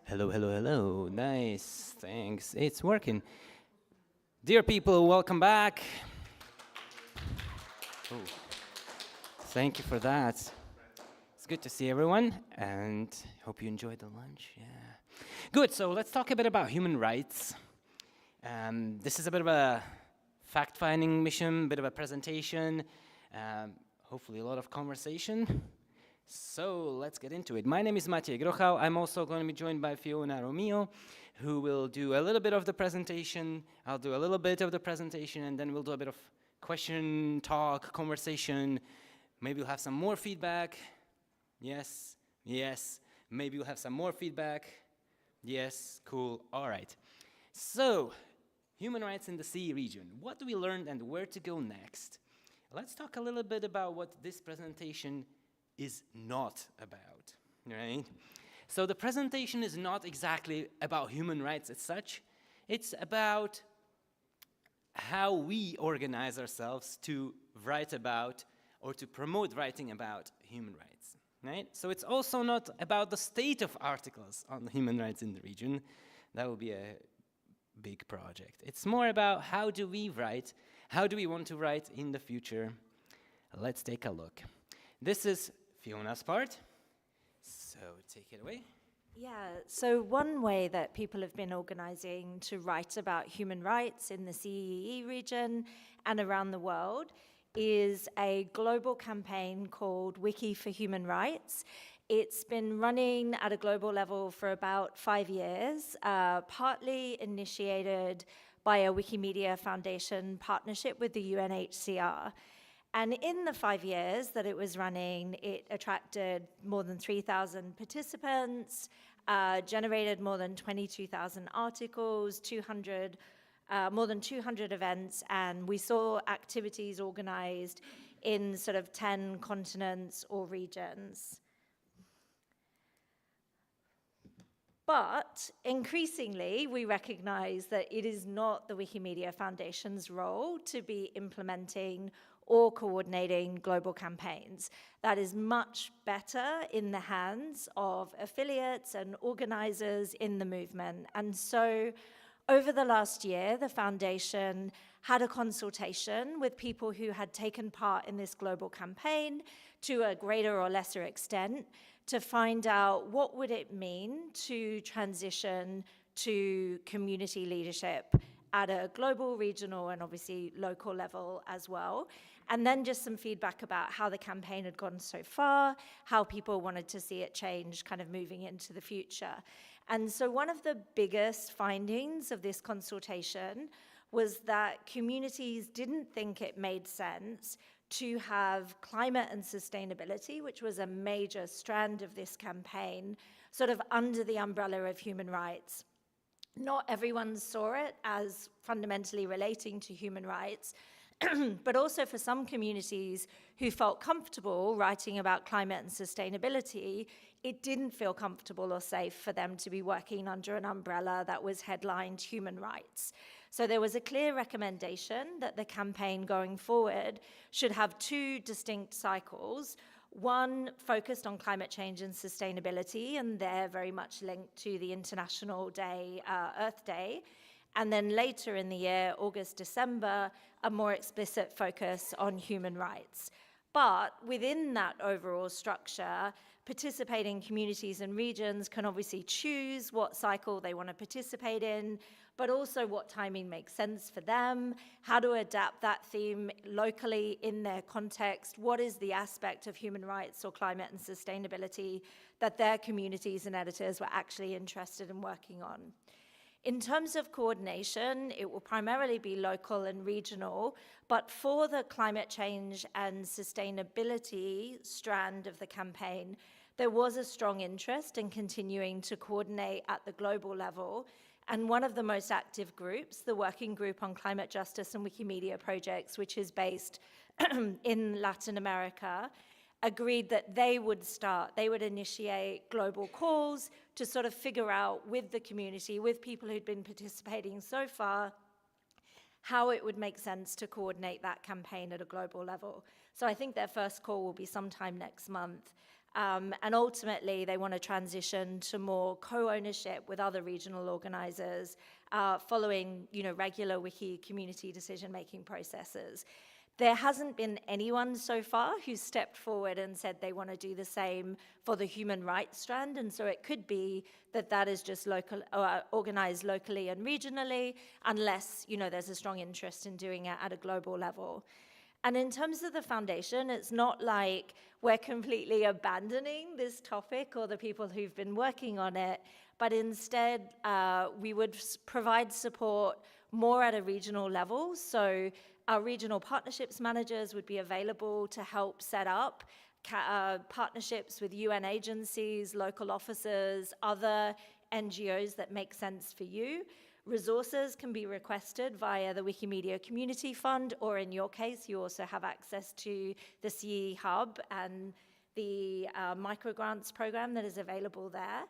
Hello, hello, hello. Nice, thanks. It's working. Dear people, welcome back. Oh, thank you for that. It's good to see everyone, and hope you enjoyed the lunch. Yeah. Good, so let's talk a bit about human rights. This is a bit of a fact-finding mission, a bit of a presentation, hopefully a lot of conversation. So let's get into it. My name is Maciej Grochał. I'm also going to be joined by Fiona Romeo, who will do a little bit of the presentation. I'll do a little bit of the presentation, and then we'll do a bit of question, talk, conversation. Maybe we'll have some more feedback. Yes, yes. Maybe we'll have some more feedback. Yes, cool, all right. So, human rights in the CEE region. What do we learn and where to go next? Let's talk a little bit about what this presentation is not about, right? So the presentation is not exactly about human rights as such. It's about how we organize ourselves to write about or to promote writing about human rights, right? So it's also not about the state of articles on human rights in the region. That will be a big project. It's more about how do we write, how do we want to write in the future. Let's take a look. This is Fiona's part, so take it away. Yeah, so one way that people have been organizing to write about human rights in the CEE region and around the world is a global campaign called Wiki for Human Rights. It's been running at a global level for about 5 years, partly initiated by a Wikimedia Foundation partnership with the UNHCR. And in the 5 years that it was running, it attracted more than 3,000 participants, generated more than 22,000 articles, more than 200 events, and we saw activities organized in sort of 10 continents or regions. But increasingly, we recognize that it is not the Wikimedia Foundation's role to be implementing or coordinating global campaigns. That is much better in the hands of affiliates and organizers in the movement. And so over the last year, the foundation had a consultation with people who had taken part in this global campaign to a greater or lesser extent to find out what would it mean to transition to community leadership at a global, regional, and obviously local level as well. And then just some feedback about how the campaign had gone so far, how people wanted to see it change kind of moving into the future. And so one of the biggest findings of this consultation was that communities didn't think it made sense to have climate and sustainability, which was a major strand of this campaign, sort of under the umbrella of human rights. Not everyone saw it as fundamentally relating to human rights, but also for some communities who felt comfortable writing about climate and sustainability, it didn't feel comfortable or safe for them to be working under an umbrella that was headlined human rights. So there was a clear recommendation that the campaign going forward should have 2 distinct cycles. One focused on climate change and sustainability, and they're very much linked to the International Day, Earth Day. And then later in the year, August, December, a more explicit focus on human rights. But within that overall structure, participating communities and regions can obviously choose what cycle they want to participate in, but also what timing makes sense for them, how to adapt that theme locally in their context, what is the aspect of human rights or climate and sustainability that their communities and editors were actually interested in working on. In terms of coordination, it will primarily be local and regional, but for the climate change and sustainability strand of the campaign, there was a strong interest in continuing to coordinate at the global level. And one of the most active groups, the Working Group on Climate Justice and Wikimedia Projects, which is based in Latin America, agreed that they would initiate global calls to sort of figure out with the community, with people who'd been participating so far, how it would make sense to coordinate that campaign at a global level. So I think their first call will be sometime next month. And ultimately, they want to transition to more co-ownership with other regional organizers, following, regular wiki community decision-making processes. There hasn't been anyone so far who's stepped forward and said they want to do the same for the human rights strand, and so it could be that that is just organized locally and regionally, unless, there's a strong interest in doing it at a global level. And in terms of the foundation, it's not like we're completely abandoning this topic or the people who've been working on it, but instead we would provide support more at a regional level. So our regional partnerships managers would be available to help set up partnerships with UN agencies, local officers, other NGOs that make sense for you. Resources can be requested via the Wikimedia Community Fund, or in your case, you also have access to the CEE Hub and the microgrants program that is available there.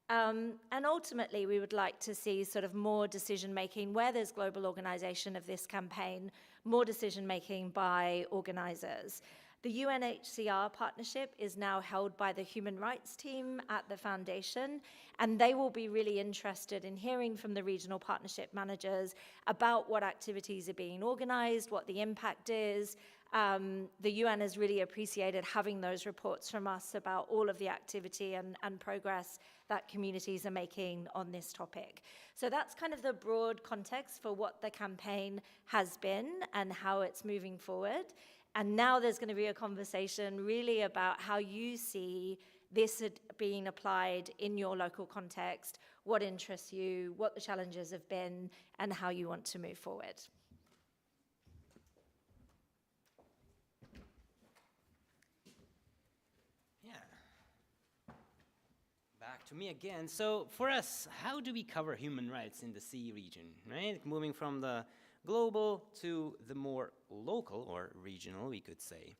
And ultimately, we would like to see sort of more decision-making where there's global organization of this campaign, more decision-making by organizers. The UNHCR partnership is now held by the human rights team at the foundation, and they will be really interested in hearing from the regional partnership managers about what activities are being organized, what the impact is. The UN has really appreciated having those reports from us about all of the activity and progress that communities are making on this topic. So that's kind of the broad context for what the campaign has been and how it's moving forward. And now there's going to be a conversation really about how you see this being applied in your local context, what interests you, what the challenges have been, and how you want to move forward. Yeah. Back to me again. So for us, how do we cover human rights in the CEE region, right? Moving from the global to the more local or regional, we could say,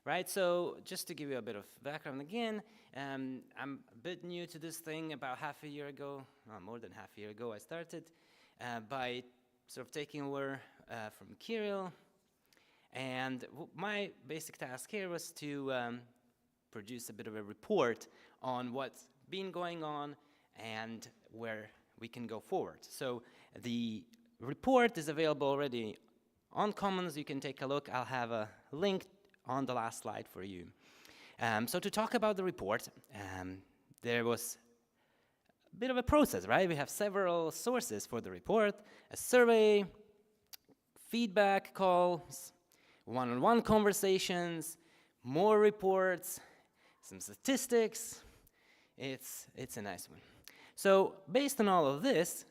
right? So just to give you a bit of background again, I'm a bit new to this thing. About half a year ago, more than half a year ago, I started by sort of taking over from Kirill. And my basic task here was to produce a bit of a report on what's been going on and where we can go forward. So the report is available already on Commons. You can take a look. I'll have a link on the last slide for you. So to talk about the report, there was a bit of a process, right? We have several sources for the report: a survey, feedback calls, one-on-one conversations, more reports, some statistics. It's a nice one. So based on all of this,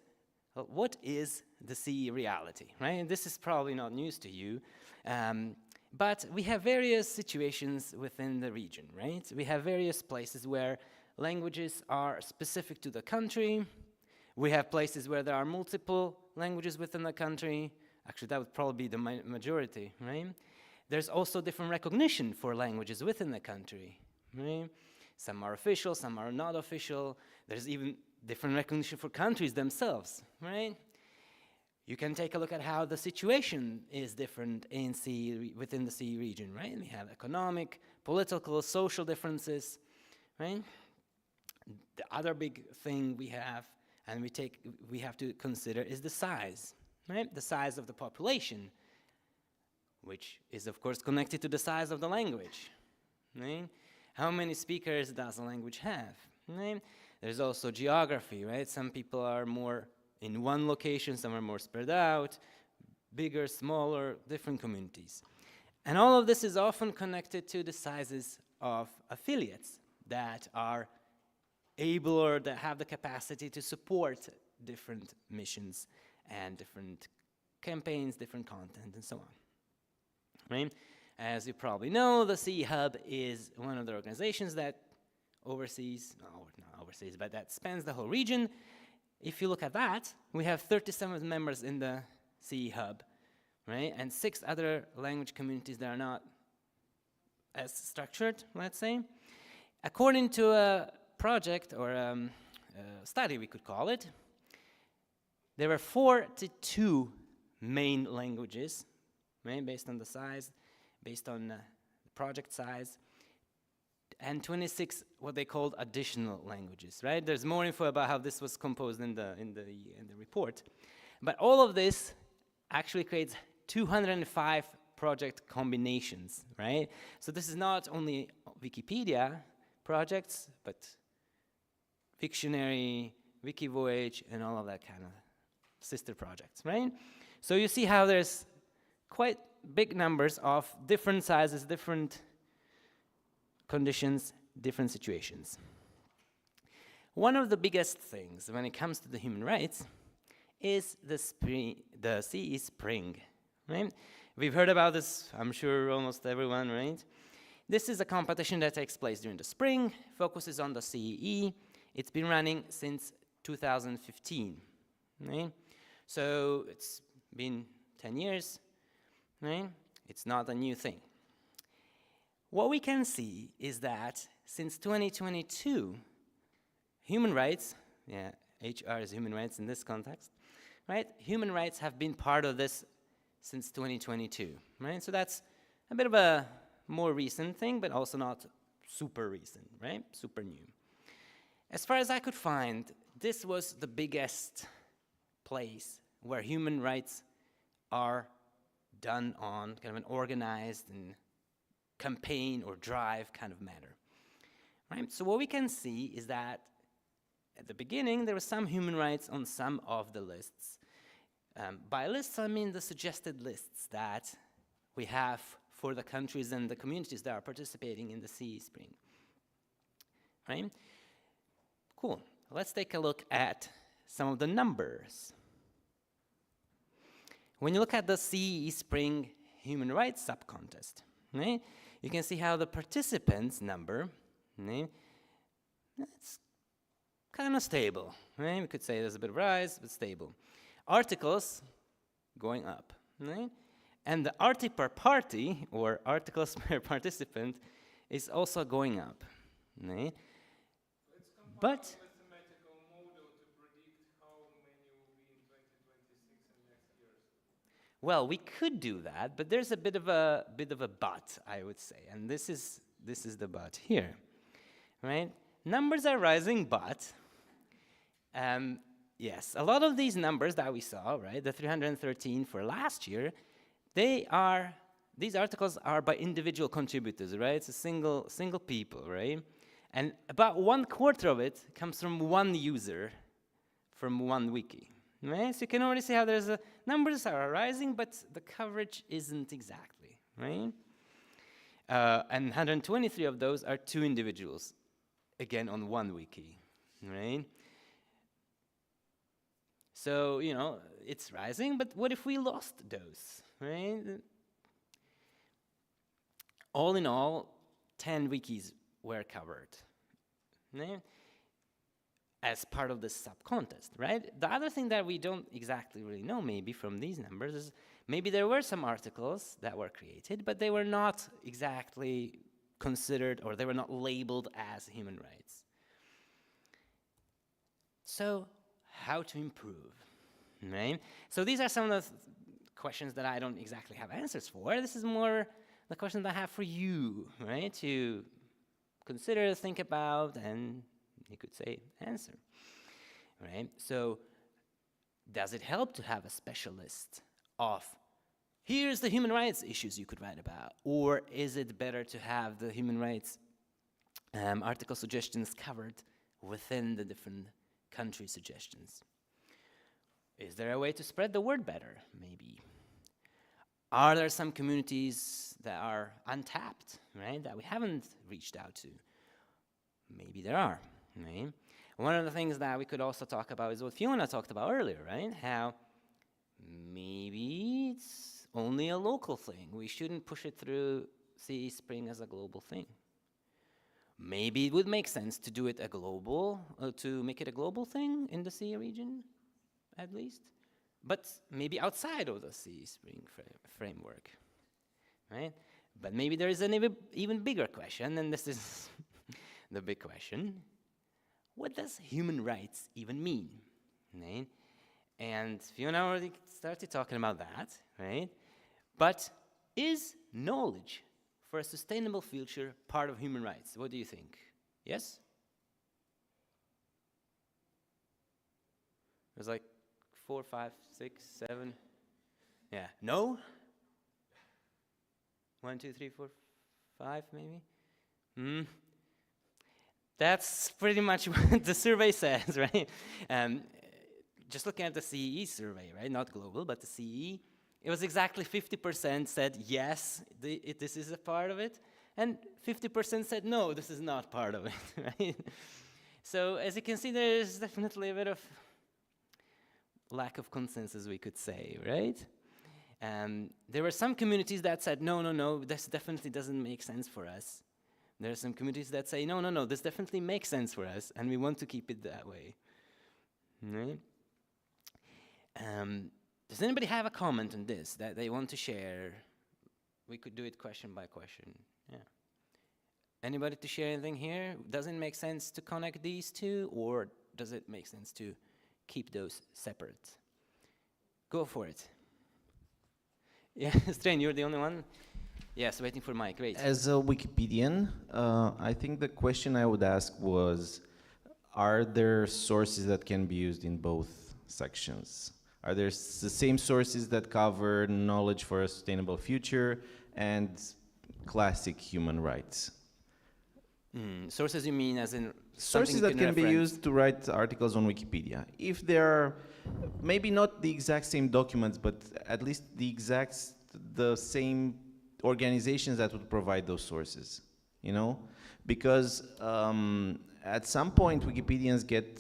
what is the CEE reality, right? This is probably not news to you, but we have various situations within the region, right? We have various places where languages are specific to the country. We have places where there are multiple languages within the country. Actually, that would probably be the majority, right? There's also different recognition for languages within the country, right? Some are official, some are not official. There's even different recognition for countries themselves, right? You can take a look at how the situation is different in within the CEE region, right? We have economic, political, social differences, right? The other big thing we have, and we have to consider, is the size, right? The size of the population, which is of course connected to the size of the language, right? How many speakers does a language have, right? There's also geography, right? Some people are more in one location, some are more spread out, bigger, smaller, different communities. And all of this is often connected to the sizes of affiliates that are able or that have the capacity to support different missions and different campaigns, different content, and so on, right? As you probably know, the CEE Hub is one of the organizations that oversees, not overseas, but that spans the whole region. If you look at that, we have 37 members in the CEE Hub, right? And 6 other language communities that are not as structured, let's say. According to a project or a study, we could call it, there were 42 main languages, right? Based on the size, based on the project size. and 26 what they called additional languages, right? There's more info about how this was composed in the report. But all of this actually creates 205 project combinations, right? So this is not only Wikipedia projects, but Wiktionary, Wikivoyage, and all of that kind of sister projects, right? So you see how there's quite big numbers of different sizes, different conditions, different situations. One of the biggest things when it comes to the human rights is the CEE Spring, right? We've heard about this, I'm sure almost everyone, right? This is a competition that takes place during the spring, focuses on the CEE. It's been running since 2015, right? So it's been 10 years, right? It's not a new thing. What we can see is that since 2022, human rights, HR is human rights in this context, right? Human rights have been part of this since 2022, right? So that's a bit of a more recent thing, but also not super recent, right? Super new. As far as I could find, this was the biggest place where human rights are done on kind of an organized and campaign or drive kind of manner, right? So what we can see is that at the beginning, there were some human rights on some of the lists. By lists, I mean the suggested lists that we have for the countries and the communities that are participating in the CEE Spring, right? Cool. Let's take a look at some of the numbers. When you look at the CEE Spring Human Rights Sub-Contest, right, you can see how the participants number, right, it's kind of stable, right? We could say there's a bit of rise, but stable. Articles going up, right? And the article per party, or articles per participant, is also going up, right? But with mathematical model to predict how many will be in 2026 and next years. well, we could do that, but there's a bit of a but, I would say, and this is the but here, right? Numbers are rising, but yes, a lot of these numbers that we saw, right, the 313 for last year, these articles are by individual contributors, right? It's a single people, right? And about 1/4 of it comes from one user, from one wiki, right? So you can already see how numbers are rising, but the coverage isn't exactly, right? And 123 of those are 2 individuals, again on one wiki, right? So, you know, it's rising, but what if we lost those, right? All in all, 10 wikis were covered, right? As part of this sub-contest, right? The other thing that we don't exactly really know maybe from these numbers is maybe there were some articles that were created, but they were not exactly considered or they were not labeled as human rights. So how to improve, right? So these are some of the questions that I don't exactly have answers for. This is more the question that I have for you, right? To consider, think about, and you could say answer, right? So does it help to have a special list of here's the human rights issues you could write about, or is it better to have the human rights article suggestions covered within the different country suggestions? Is there a way to spread the word better, maybe? Are there some communities that are untapped, right, that we haven't reached out to? Maybe there are, right? One of the things that we could also talk about is what Fiona talked about earlier, right? How maybe it's only a local thing. We shouldn't push it through CEE Spring as a global thing. Maybe it would make sense to do it to make it a global thing in the CEE region, at least, but maybe outside of the CEE Spring framework, right? But maybe there is an even bigger question, and this is the big question. What does human rights even mean, right? And Fiona already started talking about that, right? But is knowledge for a sustainable future part of human rights? What do you think? Yes? There's like 4, 5, 6, 7. Yeah. No? 1, 2, 3, 4, 5, maybe? That's pretty much what the survey says, right? Just looking at the CEE survey, right? Not global, but the CEE, it was exactly 50% said yes, this is a part of it, and 50% said no, this is not part of it, right? So as you can see, there's definitely a bit of lack of consensus, we could say, right? There were some communities that said, no, this definitely doesn't make sense for us. There are some communities that say, no, this definitely makes sense for us, and we want to keep it that way. Right? Does anybody have a comment on this that they want to share? We could do it question by question. Yeah. Anybody to share anything here? Does it make sense to connect these two, or does it make sense to keep those separate? Go for it. Yeah, Strain, you're the only one? Yes, waiting for Mike, great. As a Wikipedian, I think the question I would ask was, are there sources that can be used in both sections? Are there the same sources that cover knowledge for a sustainable future and classic human rights? Sources you mean as in sources that can be used to write articles on Wikipedia. If they are maybe not the exact same documents, but at least the same organizations that would provide those sources, you know? Because at some point Wikipedians get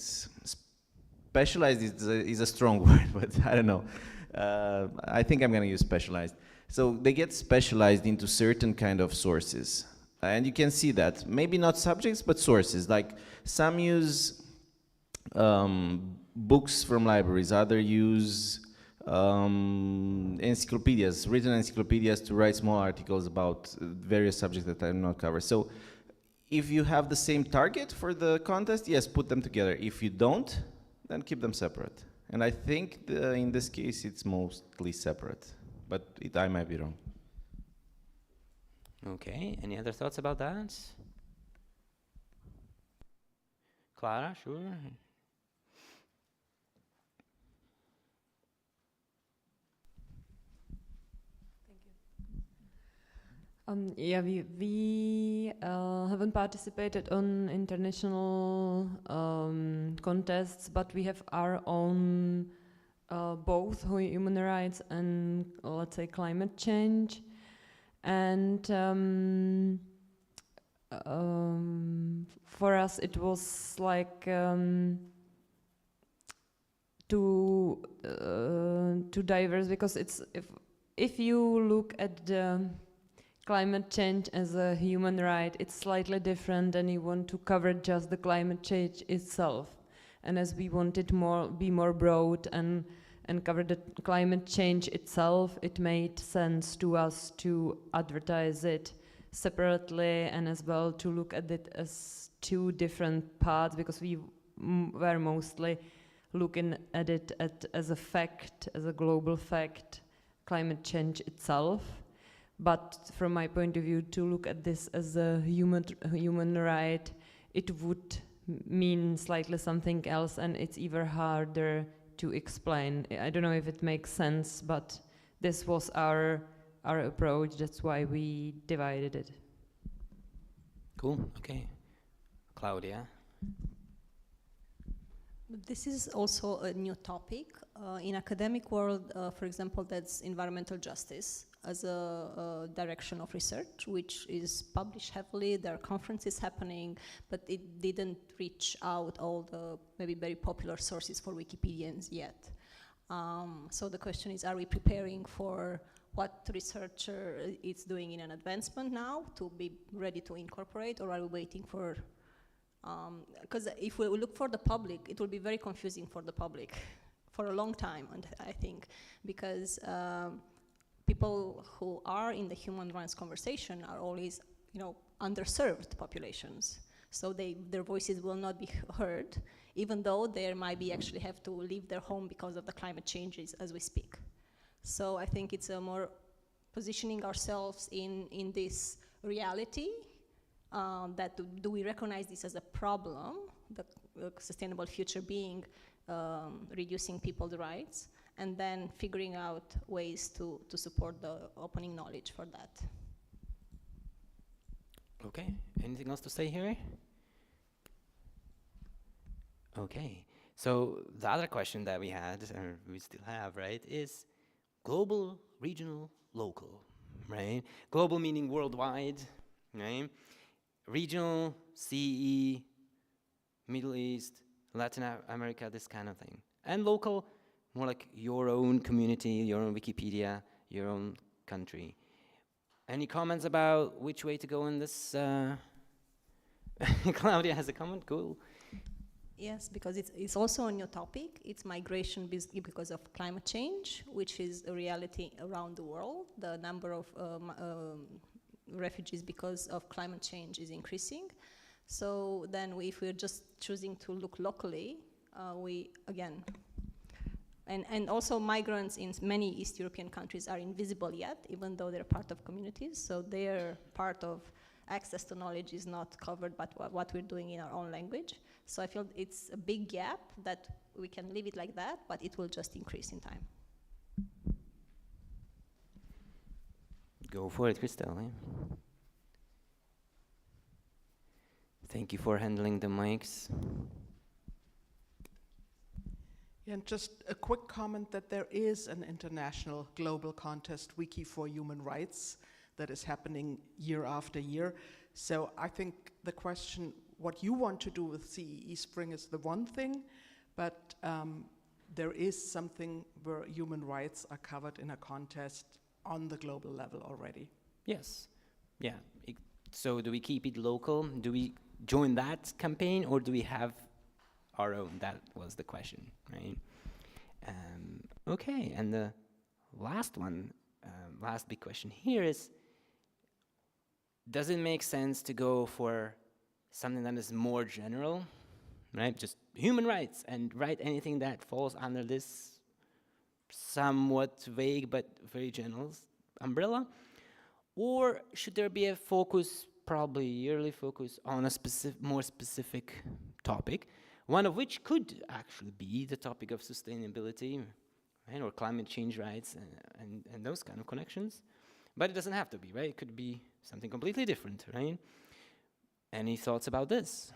specialized is a strong word, but I don't know. I think I'm gonna use specialized. So they get specialized into certain kind of sources. And you can see that, maybe not subjects, but sources. Like some use books from libraries, others use encyclopedias, written encyclopedias to write small articles about various subjects that I'm not covered. So if you have the same target for the contest, yes, put them together. If you don't, then keep them separate. And I think in this case, it's mostly separate, but I might be wrong. Okay, any other thoughts about that? Clara, sure. Yeah, we haven't participated on international contests, but we have our own both human rights and, let's say, climate change. And for us, it was like too diverse, because it's if you look at the climate change as a human right, it's slightly different than you want to cover just the climate change itself. And as we wanted be more broad and cover the climate change itself, it made sense to us to advertise it separately and as well to look at it as two different parts, because we were mostly looking at it as a fact, as a global fact, climate change itself. But from my point of view, to look at this as a human right, it would mean slightly something else, and it's even harder to explain. I don't know if it makes sense, but this was our approach. That's why we divided it. Cool, okay. Claudia? This is also a new topic. In academic world, for example, that's environmental justice as a direction of research, which is published heavily. There are conferences happening, but it didn't reach out all the maybe very popular sources for Wikipedians yet. So the question is, are we preparing for what researcher is doing in an advancement now to be ready to incorporate, or are we waiting for, because if we look for the public, it will be very confusing for the public for a long time, and I think, because people who are in the human rights conversation are always, underserved populations. So their voices will not be heard, even though they might be actually have to leave their home because of the climate changes as we speak. So I think it's a more positioning ourselves in this reality, that do we recognize this as a problem, the sustainable future being reducing people's rights, and then figuring out ways to support the opening knowledge for that. Okay, anything else to say here? Okay, so the other question that we had, or we still have, right, is global, regional, local, right? Global meaning worldwide, right? Regional, CE, Middle East, Latin America, this kind of thing. And local, more like your own community, your own Wikipedia, your own country. Any comments about which way to go in this? Claudia has a comment, cool. Yes, because it's also a new topic. It's migration because of climate change, which is a reality around the world. The number of refugees because of climate change is increasing. So then if we're just choosing to look locally, and also migrants in many East European countries are invisible yet, even though they're part of communities. So their part of access to knowledge is not covered by what we're doing in our own language. So I feel it's a big gap that we can leave it like that, but it will just increase in time. Go for it, Christelle. Eh? Thank you for handling the mics. And just a quick comment that there is an international global contest, Wiki for Human Rights, that is happening year after year. So I think the question, what you want to do with CEE Spring is the one thing, but there is something where human rights are covered in a contest on the global level already. Yes. Yeah. So do we keep it local? Do we join that campaign, or do we have our own? That was the question, right? Okay, and the last one, last big question here is, does it make sense to go for something that is more general, right? Just human rights, and write anything that falls under this somewhat vague but very general umbrella? Or should there be a focus, probably yearly focus, on a more specific topic, one of which could actually be the topic of sustainability, right, or climate change rights, and those kind of connections? But it doesn't have to be, right? It could be something completely different, right? Any thoughts about this?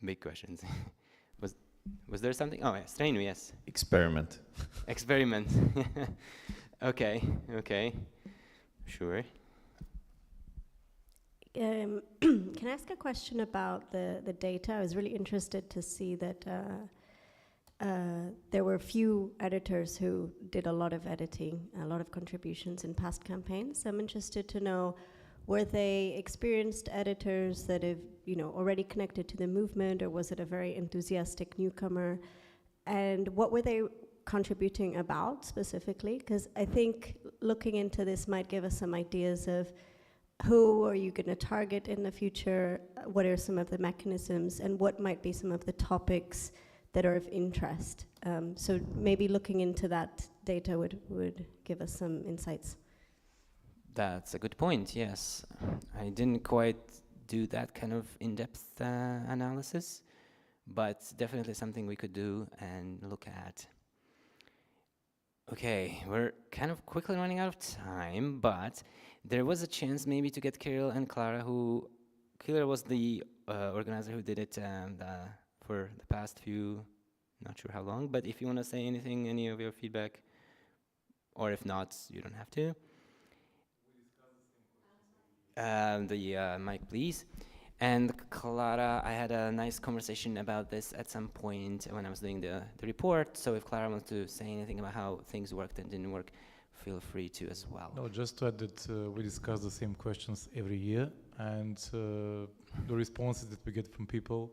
Big questions. Was there something? Oh, yeah, Strainu, yes. Experiment. Experiment. Okay, sure. Can I ask a question about the data? I was really interested to see that there were few editors who did a lot of editing, a lot of contributions in past campaigns. I'm interested to know, were they experienced editors that have, already connected to the movement, or was it a very enthusiastic newcomer? And what were they contributing about specifically? Because I think looking into this might give us some ideas of who are you going to target in the future, what are some of the mechanisms, and what might be some of the topics that are of interest. So maybe looking into that data would give us some insights. That's a good point, yes. I didn't quite do that kind of in-depth analysis, but definitely something we could do and look at. Okay, we're kind of quickly running out of time, but there was a chance maybe to get Kirill and Clara, Kirill was the organizer who did it for the past few, not sure how long, but if you want to say anything, any of your feedback, or if not, you don't have to. The mic, please. And Clara, I had a nice conversation about this at some point when I was doing the report, so if Clara wants to say anything about how things worked and didn't work, feel free to as well. No, just to add that we discuss the same questions every year, and the responses that we get from people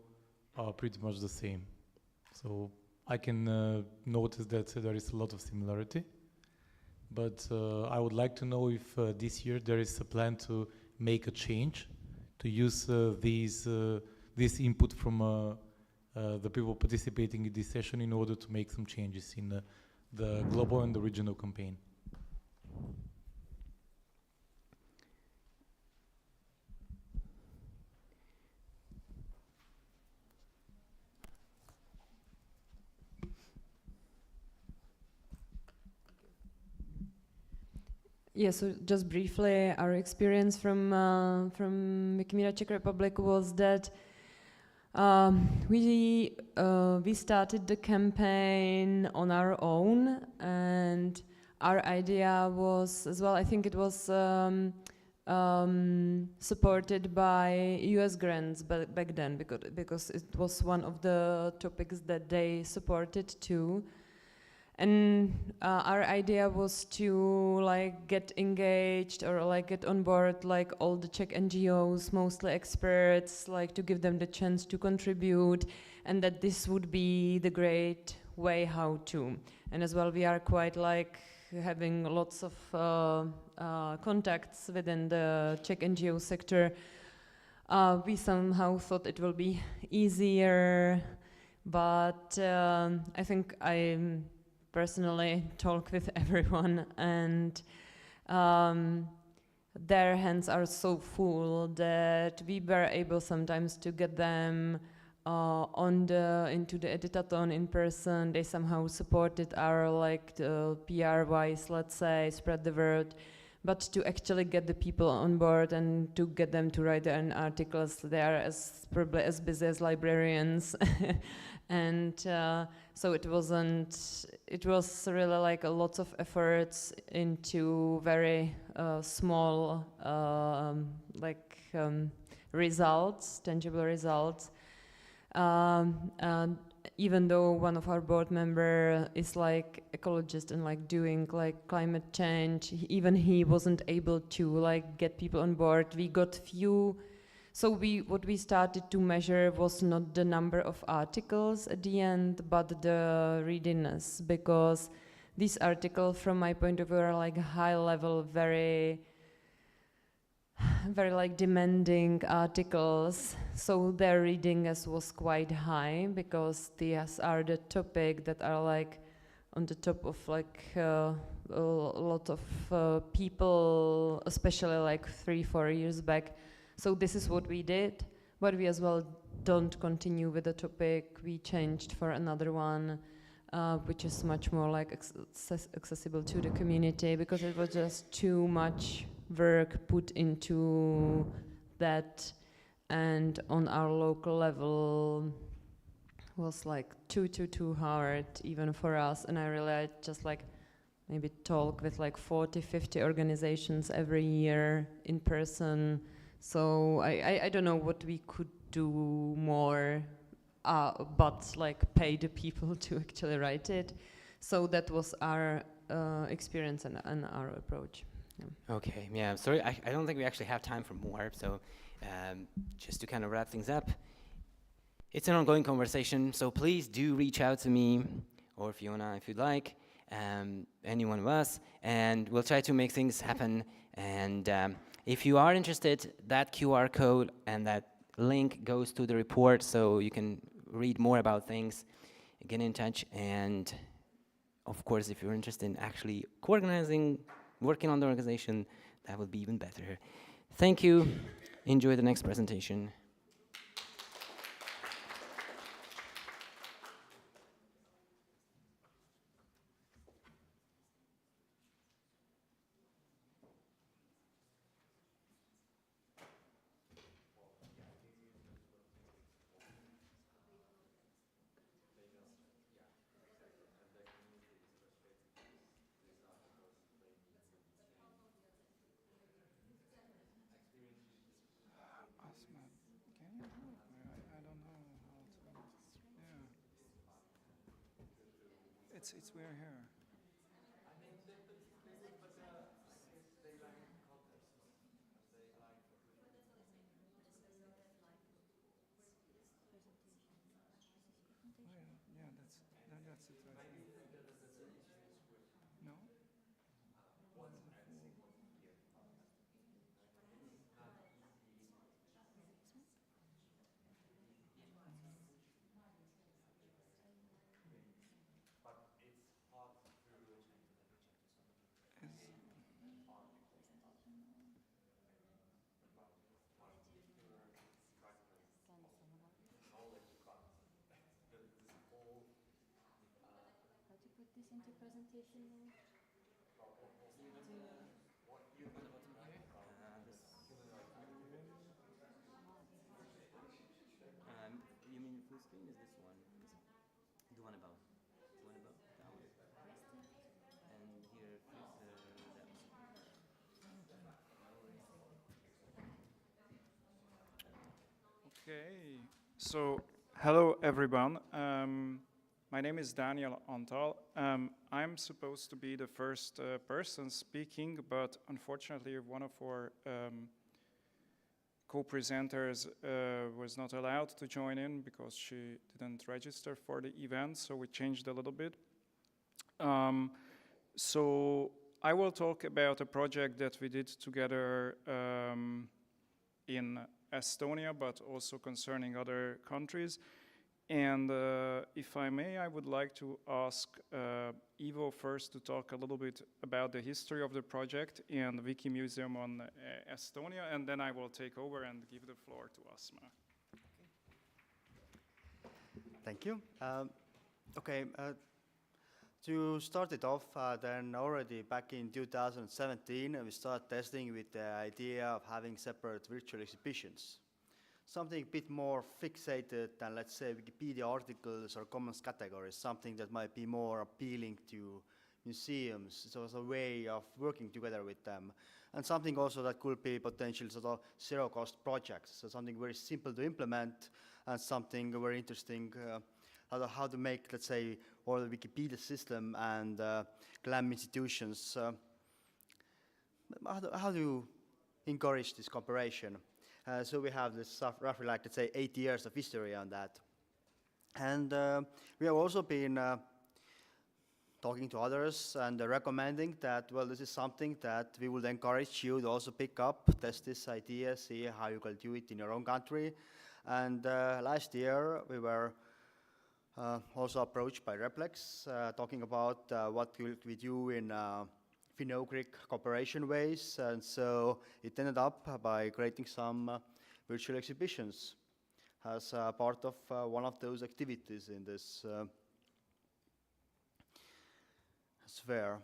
are pretty much the same. So I can notice that there is a lot of similarity, but I would like to know if this year there is a plan to make a change, to use this input from the people participating in this session in order to make some changes in the global and the regional campaign. Yeah, so just briefly, our experience from Wikimedia Czech Republic was that we started the campaign on our own, and our idea was as well. I think it was supported by U.S. grants back then, because it was one of the topics that they supported too. And our idea was to like get engaged or like get on board like all the Czech NGOs, mostly experts, like to give them the chance to contribute, and that this would be the great way how to. And as well, we are quite like having lots of contacts within the Czech NGO sector. We somehow thought it will be easier, but I think I personally talk with everyone, and their hands are so full that we were able sometimes to get them into the editathon in person. They somehow supported our like PR wise, let's say, spread the word. But to actually get the people on board and to get them to write their own articles, they are probably as busy as librarians. And so it was really like a lot of efforts into very small results, tangible results. And even though one of our board member is like ecologist and like doing like climate change, even he wasn't able to like get people on board. We got few. So what we started to measure was not the number of articles at the end, but the readiness, because these articles, from my point of view, are like high level, very like demanding articles. So their readiness was quite high, because these are the topic that are like on the top of like a lot of people, especially like 3-4 years back. So this is what we did, but we as well don't continue with the topic. We changed for another one, which is much more like accessible to the community, because it was just too much work put into that, and on our local level was like too hard even for us. And I realized just like maybe talk with like 40-50 organizations every year in person. So I don't know what we could do more, but like pay the people to actually write it. So that was our experience and our approach. Yeah. Okay, yeah, sorry, I don't think we actually have time for more, so just to kind of wrap things up, it's an ongoing conversation, so please do reach out to me, or Fiona if you'd like, any one of us, and we'll try to make things happen. And if you are interested, that QR code and that link goes to the report, so you can read more about things, get in touch, and of course, if you're interested in actually co-organizing, working on the organization, that would be even better. Thank you. Enjoy the next presentation. It's we're here. Yeah, that's it right here. No? into presentation mode. You mean full screen is this one? The one above. The one above? That one. And here, that one. Okay, so hello everyone. My name is Daniel Antal. I'm supposed to be the first person speaking, but unfortunately one of our co-presenters was not allowed to join in because she didn't register for the event, so we changed a little bit. So I will talk about a project that we did together in Estonia, but also concerning other countries. And if I may, I would like to ask Ivo first to talk a little bit about the history of the project and Wiki Museum on Estonia, and then I will take over and give the floor to Asma. Thank you. To start it off, then already back in 2017, we started testing with the idea of having separate virtual exhibitions. Something a bit more fixated than, let's say, Wikipedia articles or commons categories, something that might be more appealing to museums. So it's a way of working together with them. And something also that could be potential sort of zero-cost projects. So something very simple to implement and something very interesting, how to make, let's say, all the Wikipedia system and GLAM institutions, how to encourage this cooperation. So we have this roughly, like, let's say, 8 years of history on that. And we have also been talking to others and recommending that, well, this is something that we would encourage you to also pick up, test this idea, see how you can do it in your own country. And last year, we were also approached by Replex, talking about what we do in Finno-Greek cooperation ways, and so it ended up by creating some virtual exhibitions as part of one of those activities in this sphere.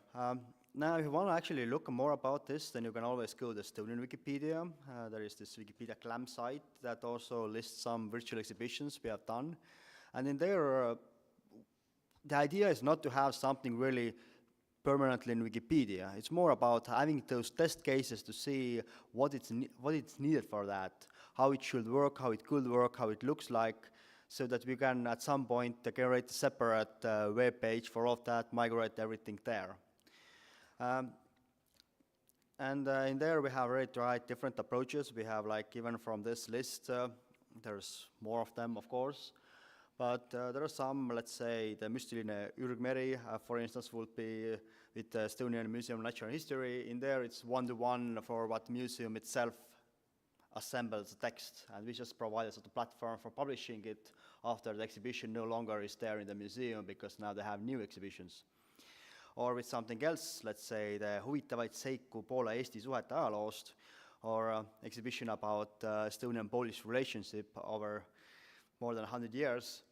Now, if you want to actually look more about this, then you can always go to Estonian Wikipedia. There is this Wikipedia GLAM site that also lists some virtual exhibitions we have done. And in there, the idea is not to have something really permanently in Wikipedia. It's more about having those test cases to see what it's needed for that, how it should work, how it could work, how it looks like, so that we can at some point generate a separate web page for all of that, migrate everything there. And in there we have already tried different approaches. We have, like, even from this list, there's more of them, of course. But there are some, let's say, the müstiline ürgmeri, for instance, would be with the Estonian Museum of Natural History. In there, it's one-to-one for what museum itself assembles the text, and we just provide a sort of platform for publishing it after the exhibition no longer is there in the museum, because now they have new exhibitions. Or with something else, let's say the huvitavaid seiku Poola-Eesti suhete ajaloost, or exhibition about Estonian-Polish relationship over more than 100 years.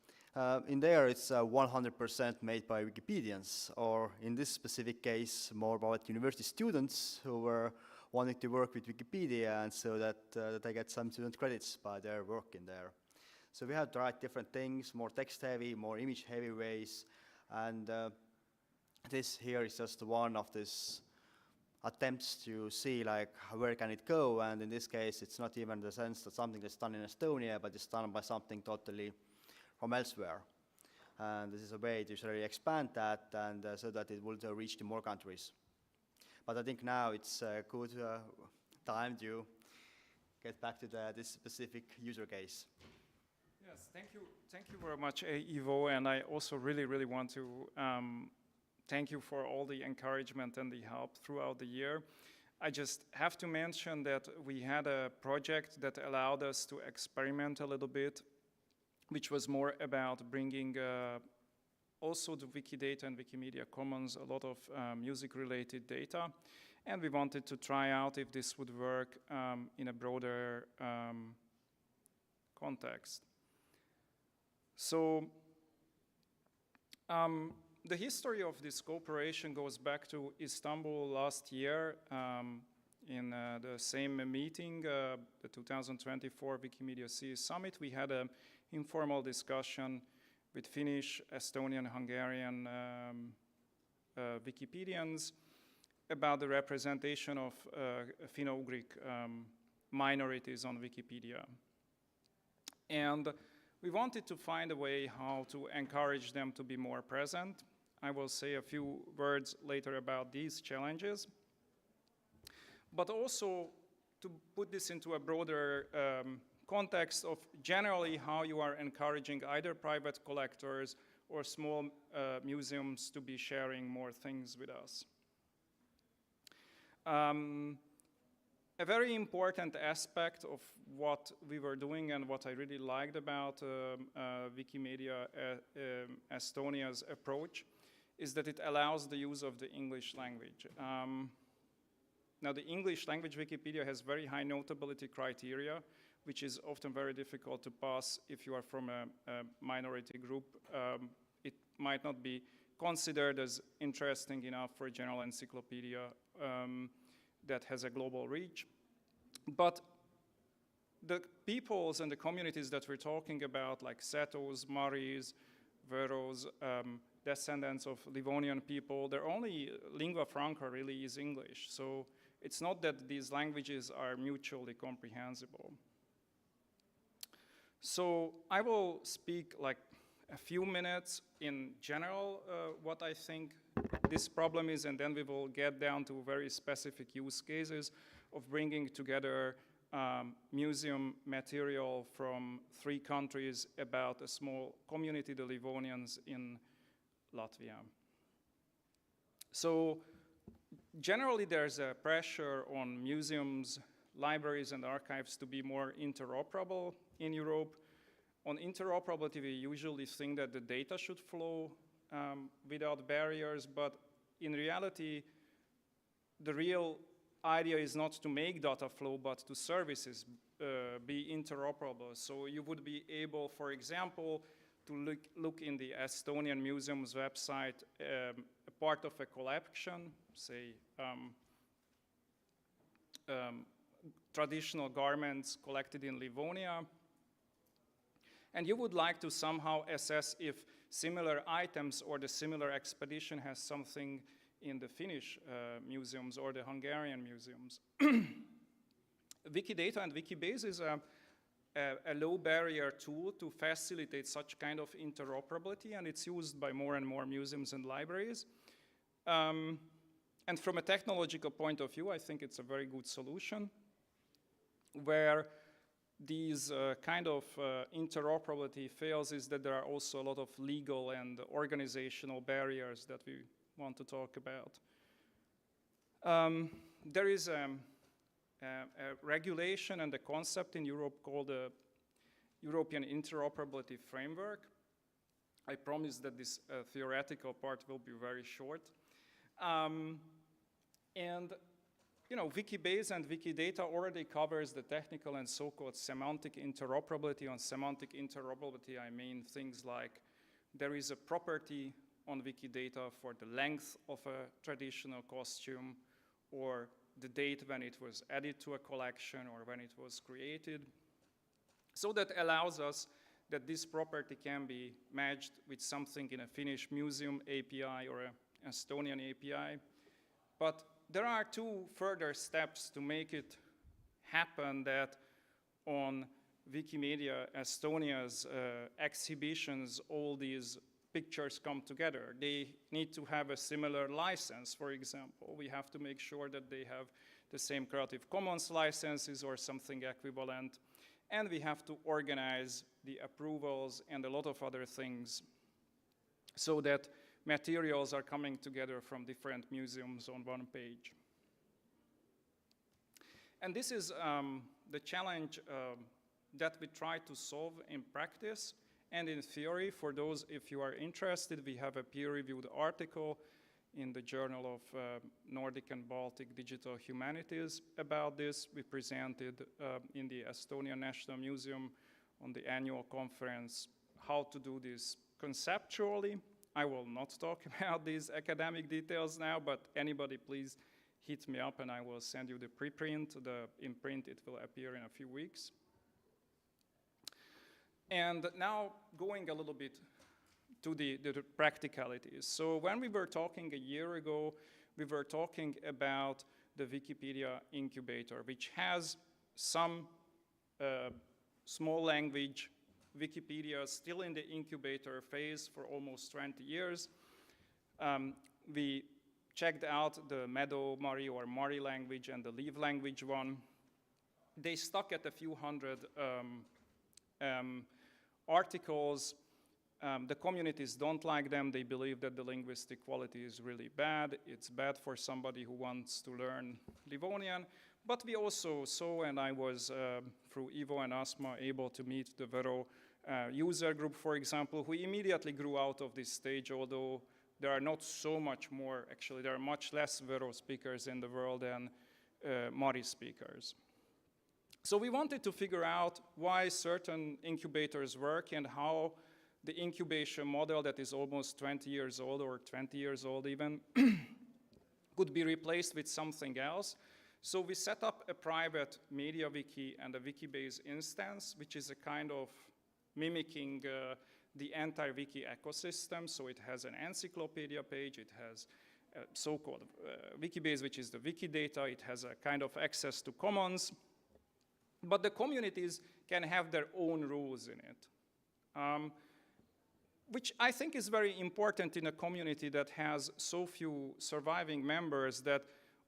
In there, it's 100% made by Wikipedians, or in this specific case, more about university students who were wanting to work with Wikipedia, and so that they get some student credits by their work in there. So we have tried different things, more text-heavy, more image-heavy ways, and this here is just one of these attempts to see, like, where can it go, and in this case, it's not even the sense that something that's done in Estonia, but it's done by something totally from elsewhere. And this is a way to really expand that, and so that it will reach to more countries. But I think now it's a good time to get back to this specific user case. Yes, thank you very much, Ivo, and I also really want to thank you for all the encouragement and the help throughout the year. I just have to mention that we had a project that allowed us to experiment a little bit, which was more about bringing also the Wikidata and Wikimedia Commons a lot of music-related data, and we wanted to try out if this would work in a broader context. So The history of this cooperation goes back to Istanbul last year in the same meeting, the 2024 Wikimedia CEE Summit. We had an informal discussion with Finnish, Estonian, Hungarian Wikipedians about the representation of Finno-Ugric minorities on Wikipedia. And we wanted to find a way how to encourage them to be more present. I will say a few words later about these challenges. But also to put this into a broader context of generally how you are encouraging either private collectors or small museums to be sharing more things with us. A very important aspect of what we were doing and what I really liked about Wikimedia Estonia's approach is that it allows the use of the English language. Now, the English language Wikipedia has very high notability criteria, which is often very difficult to pass if you are from a minority group. It might not be considered as interesting enough for a general encyclopedia that has a global reach. But the peoples and the communities that we're talking about, like Setos, Maris, Veros, descendants of Livonian people, their only lingua franca really is English. So it's not that these languages are mutually comprehensible. So I will speak like a few minutes in general what I think this problem is, and then we will get down to very specific use cases of bringing together museum material from 3 countries about a small community, the Livonians in Latvia. So generally there's a pressure on museums, libraries, and archives to be more interoperable in Europe. On interoperability, we usually think that the data should flow without barriers, but in reality, the real idea is not to make data flow, but to services be interoperable. So you would be able, for example, to look in the Estonian Museum's website, a part of a collection, say traditional garments collected in Livonia, and you would like to somehow assess if similar items or the similar expedition has something in the Finnish museums or the Hungarian museums. Wikidata and Wikibase is a low barrier tool to facilitate such kind of interoperability, and it's used by more and more museums and libraries. And from a technological point of view, I think it's a very good solution where these kind of interoperability fails is that there are also a lot of legal and organizational barriers that we want to talk about. There is a regulation and a concept in Europe called the European Interoperability Framework. I promise that this theoretical part will be very short. And you know, Wikibase and Wikidata already covers the technical and so-called semantic interoperability. On semantic interoperability, I mean things like there is a property on Wikidata for the length of a traditional costume, or the date when it was added to a collection or when it was created. So that allows us that this property can be matched with something in a Finnish museum API or an Estonian API. But there are 2 further steps to make it happen that on Wikimedia Estonia's exhibitions, all these pictures come together. They need to have a similar license, for example. We have to make sure that they have the same Creative Commons licenses or something equivalent. And we have to organize the approvals and a lot of other things so that materials are coming together from different museums on one page. And this is the challenge that we try to solve in practice and in theory. For those, if you are interested, we have a peer-reviewed article in the Journal of Nordic and Baltic Digital Humanities about this. We presented in the Estonian National Museum on the annual conference how to do this conceptually. I will not talk about these academic details now, but anybody please hit me up and I will send you the preprint. The imprint, it will appear in a few weeks. And now going a little bit to the practicalities. So when we were talking a year ago, we were talking about the Wikipedia incubator, which has some small language Wikipedia still in the incubator phase for almost 20 years. We checked out the Meadow Mari or Mari language and the Leaf language one. They stuck at a few hundred articles. The communities don't like them. They believe that the linguistic quality is really bad. It's bad for somebody who wants to learn Livonian. But we also saw, and I was, through Ivo and Asma, able to meet the Vero user group, for example, who immediately grew out of this stage, although there are not so much more, actually, there are much less Vero speakers in the world than Mari speakers. So we wanted to figure out why certain incubators work and how the incubation model that is almost 20 years old or 20 years old even could be replaced with something else. So we set up a private media wiki and a Wikibase instance, which is a kind of mimicking the entire wiki ecosystem. So it has an encyclopedia page, it has a so-called Wikibase, which is the Wikidata, it has a kind of access to commons, but the communities can have their own rules in it. Which I think is very important in a community that has so few surviving members, that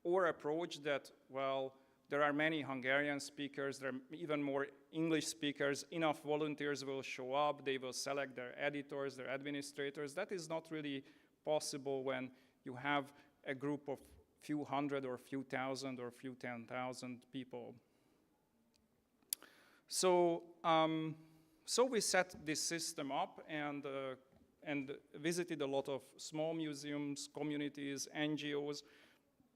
our approach that, well, there are many Hungarian speakers, there are even more English speakers, enough volunteers will show up, they will select their editors, their administrators. That is not really possible when you have a group of few hundred or few thousand or few 10,000 people. So, so we set this system up and visited a lot of small museums, communities, NGOs,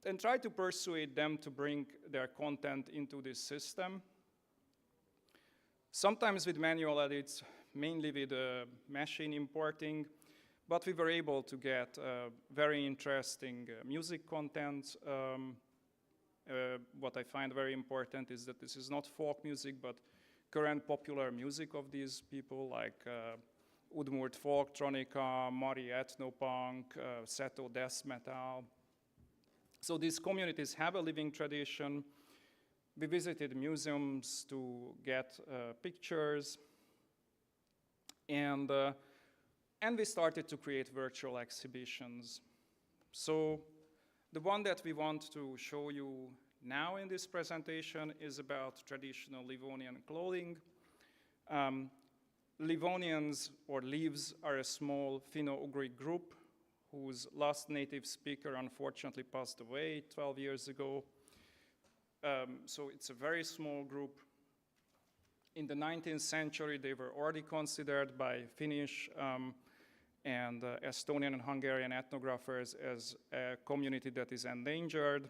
and tried to persuade them to bring their content into this system. Sometimes with manual edits, mainly with machine importing, but we were able to get very interesting music content. What I find very important is that this is not folk music, but current popular music of these people, like Udmurt Folktronica, Mari Ethnopunk, Seto Death Metal. So these communities have a living tradition. We visited museums to get pictures, and we started to create virtual exhibitions. So the one that we want to show you now in this presentation is about traditional Livonian clothing. Livonians or Leaves are a small Finno-Ugric group whose last native speaker unfortunately passed away 12 years ago. So it's a very small group. In the 19th century, they were already considered by Finnish and Estonian and Hungarian ethnographers as a community that is endangered.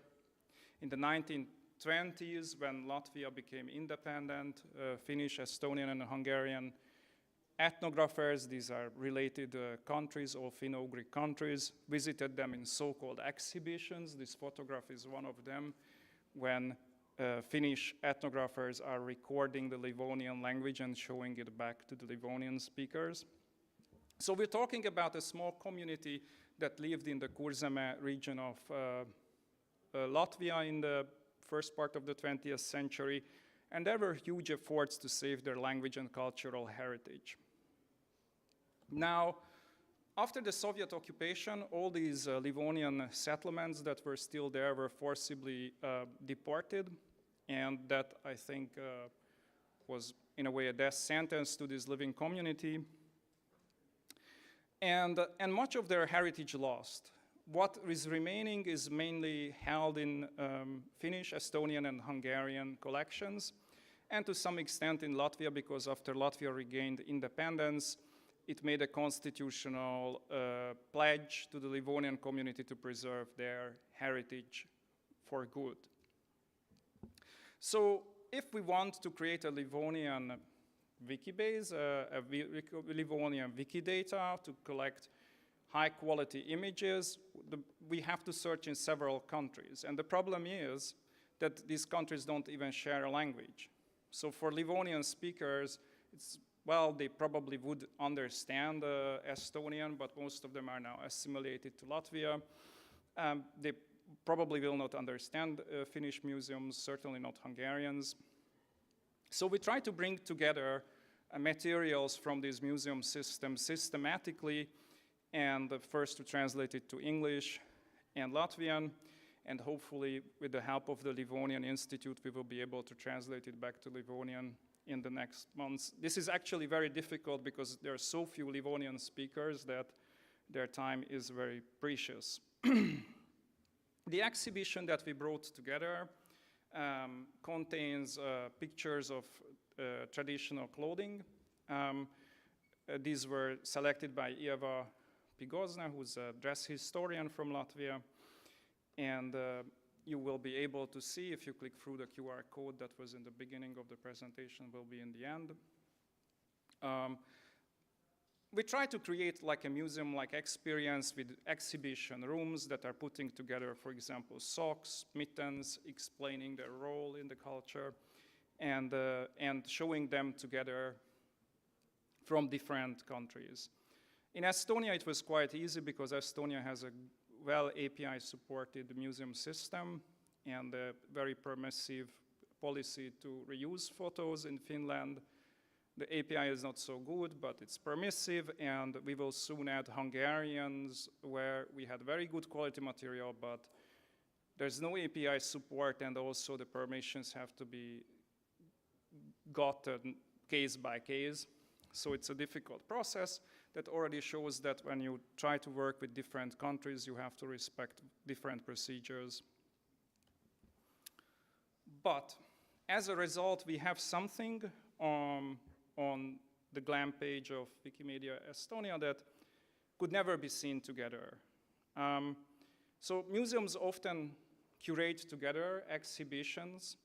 In the 1920s, when Latvia became independent, Finnish, Estonian, and Hungarian ethnographers, these are related countries, all Finno-Ugric countries, visited them in so-called exhibitions. This photograph is one of them, when Finnish ethnographers are recording the Livonian language and showing it back to the Livonian speakers. So we're talking about a small community that lived in the Kurzeme region of Latvia in the first part of the 20th century, and there were huge efforts to save their language and cultural heritage. Now, after the Soviet occupation, all these Livonian settlements that were still there were forcibly deported, and that, I think, was in a way a death sentence to this living community. And much of their heritage lost. What is remaining is mainly held in Finnish, Estonian, and Hungarian collections, and to some extent in Latvia, because after Latvia regained independence, it made a constitutional pledge to the Livonian community to preserve their heritage for good. So if we want to create a Livonian Wikibase, a Livonian Wikidata to collect high quality images, we have to search in several countries. And the problem is that these countries don't even share a language. So for Livonian speakers, well, they probably would understand Estonian, but most of them are now assimilated to Latvia. They probably will not understand Finnish museums, certainly not Hungarians. So we try to bring together materials from these museum systems systematically, and first to translate it to English and Latvian, and hopefully with the help of the Livonian Institute, we will be able to translate it back to Livonian in the next months. This is actually very difficult because there are so few Livonian speakers that their time is very precious. The exhibition that we brought together contains pictures of traditional clothing. These were selected by Eva Pigozna, who's a dress historian from Latvia. And you will be able to see, if you click through the QR code that was in the beginning of the presentation, will be in the end. We try to create like a museum-like experience with exhibition rooms that are putting together, for example, socks, mittens, explaining their role in the culture, and showing them together from different countries. In Estonia, it was quite easy because Estonia has a well API-supported museum system and a very permissive policy to reuse photos. In Finland, the API is not so good, but it's permissive, and we will soon add Hungarians, where we had very good quality material, but there's no API support, and also the permissions have to be gotten case by case. So it's a difficult process that already shows that when you try to work with different countries, you have to respect different procedures. But as a result, we have something on the GLAM page of Wikimedia Estonia that could never be seen together. So museums often curate together exhibitions,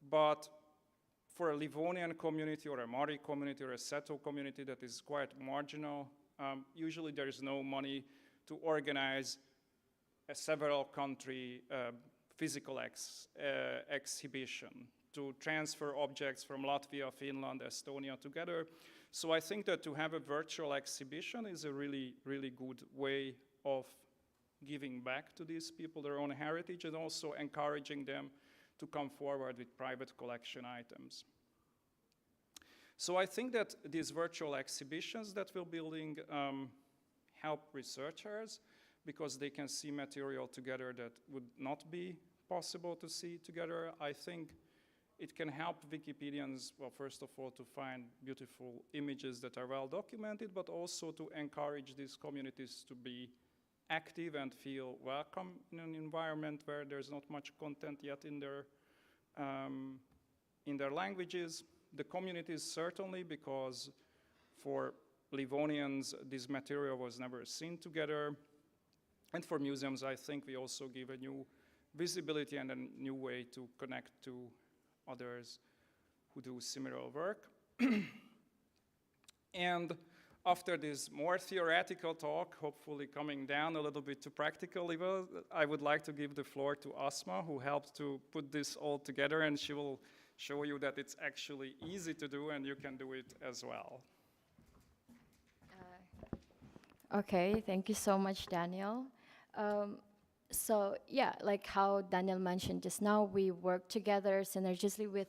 but for a Livonian community or a Mari community or a Seto community that is quite marginal, usually there is no money to organize a several country physical exhibition, to transfer objects from Latvia, Finland, Estonia together. So I think that to have a virtual exhibition is a really, really good way of giving back to these people their own heritage and also encouraging them to come forward with private collection items. So I think that these virtual exhibitions that we're building help researchers because they can see material together that would not be possible to see together. I think it can help Wikipedians, well, first of all, to find beautiful images that are well documented, but also to encourage these communities to be active and feel welcome in an environment where there's not much content yet in their languages. The communities certainly, because for Livonians, this material was never seen together. And for museums, I think we also give a new visibility and a new way to connect to others who do similar work. And after this more theoretical talk, hopefully coming down a little bit to practical level, I would like to give the floor to Asma, who helped to put this all together, and she will show you that it's actually easy to do and you can do it as well. Okay, thank you so much, Daniel. So yeah, like how Daniel mentioned just now, we work together synergistically with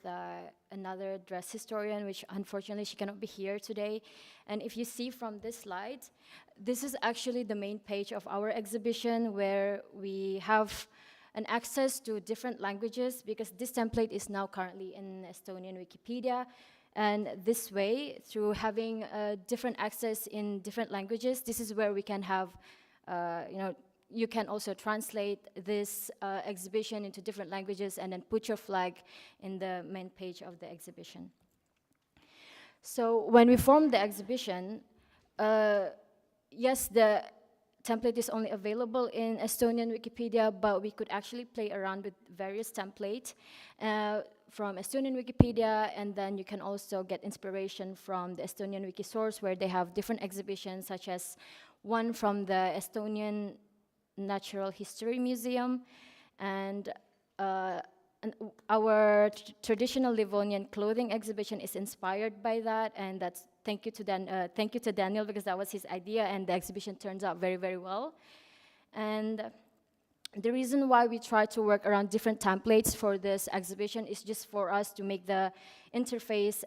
another dress historian, which unfortunately she cannot be here today. And if you see from this slide, this is actually the main page of our exhibition where we have an access to different languages because this template is now currently in Estonian Wikipedia. And this way, through having different access in different languages, this is where we can have, you can also translate this exhibition into different languages and then put your flag in the main page of the exhibition. So when we formed the exhibition, yes, the template is only available in Estonian Wikipedia, but we could actually play around with various templates from Estonian Wikipedia, and then you can also get inspiration from the Estonian Wikisource, where they have different exhibitions, such as one from the Estonian Natural History Museum, and our traditional Livonian clothing exhibition is inspired by that, and that's thank you to Daniel, because that was his idea, and the exhibition turns out very, very well. And the reason why we try to work around different templates for this exhibition is just for us to make the interface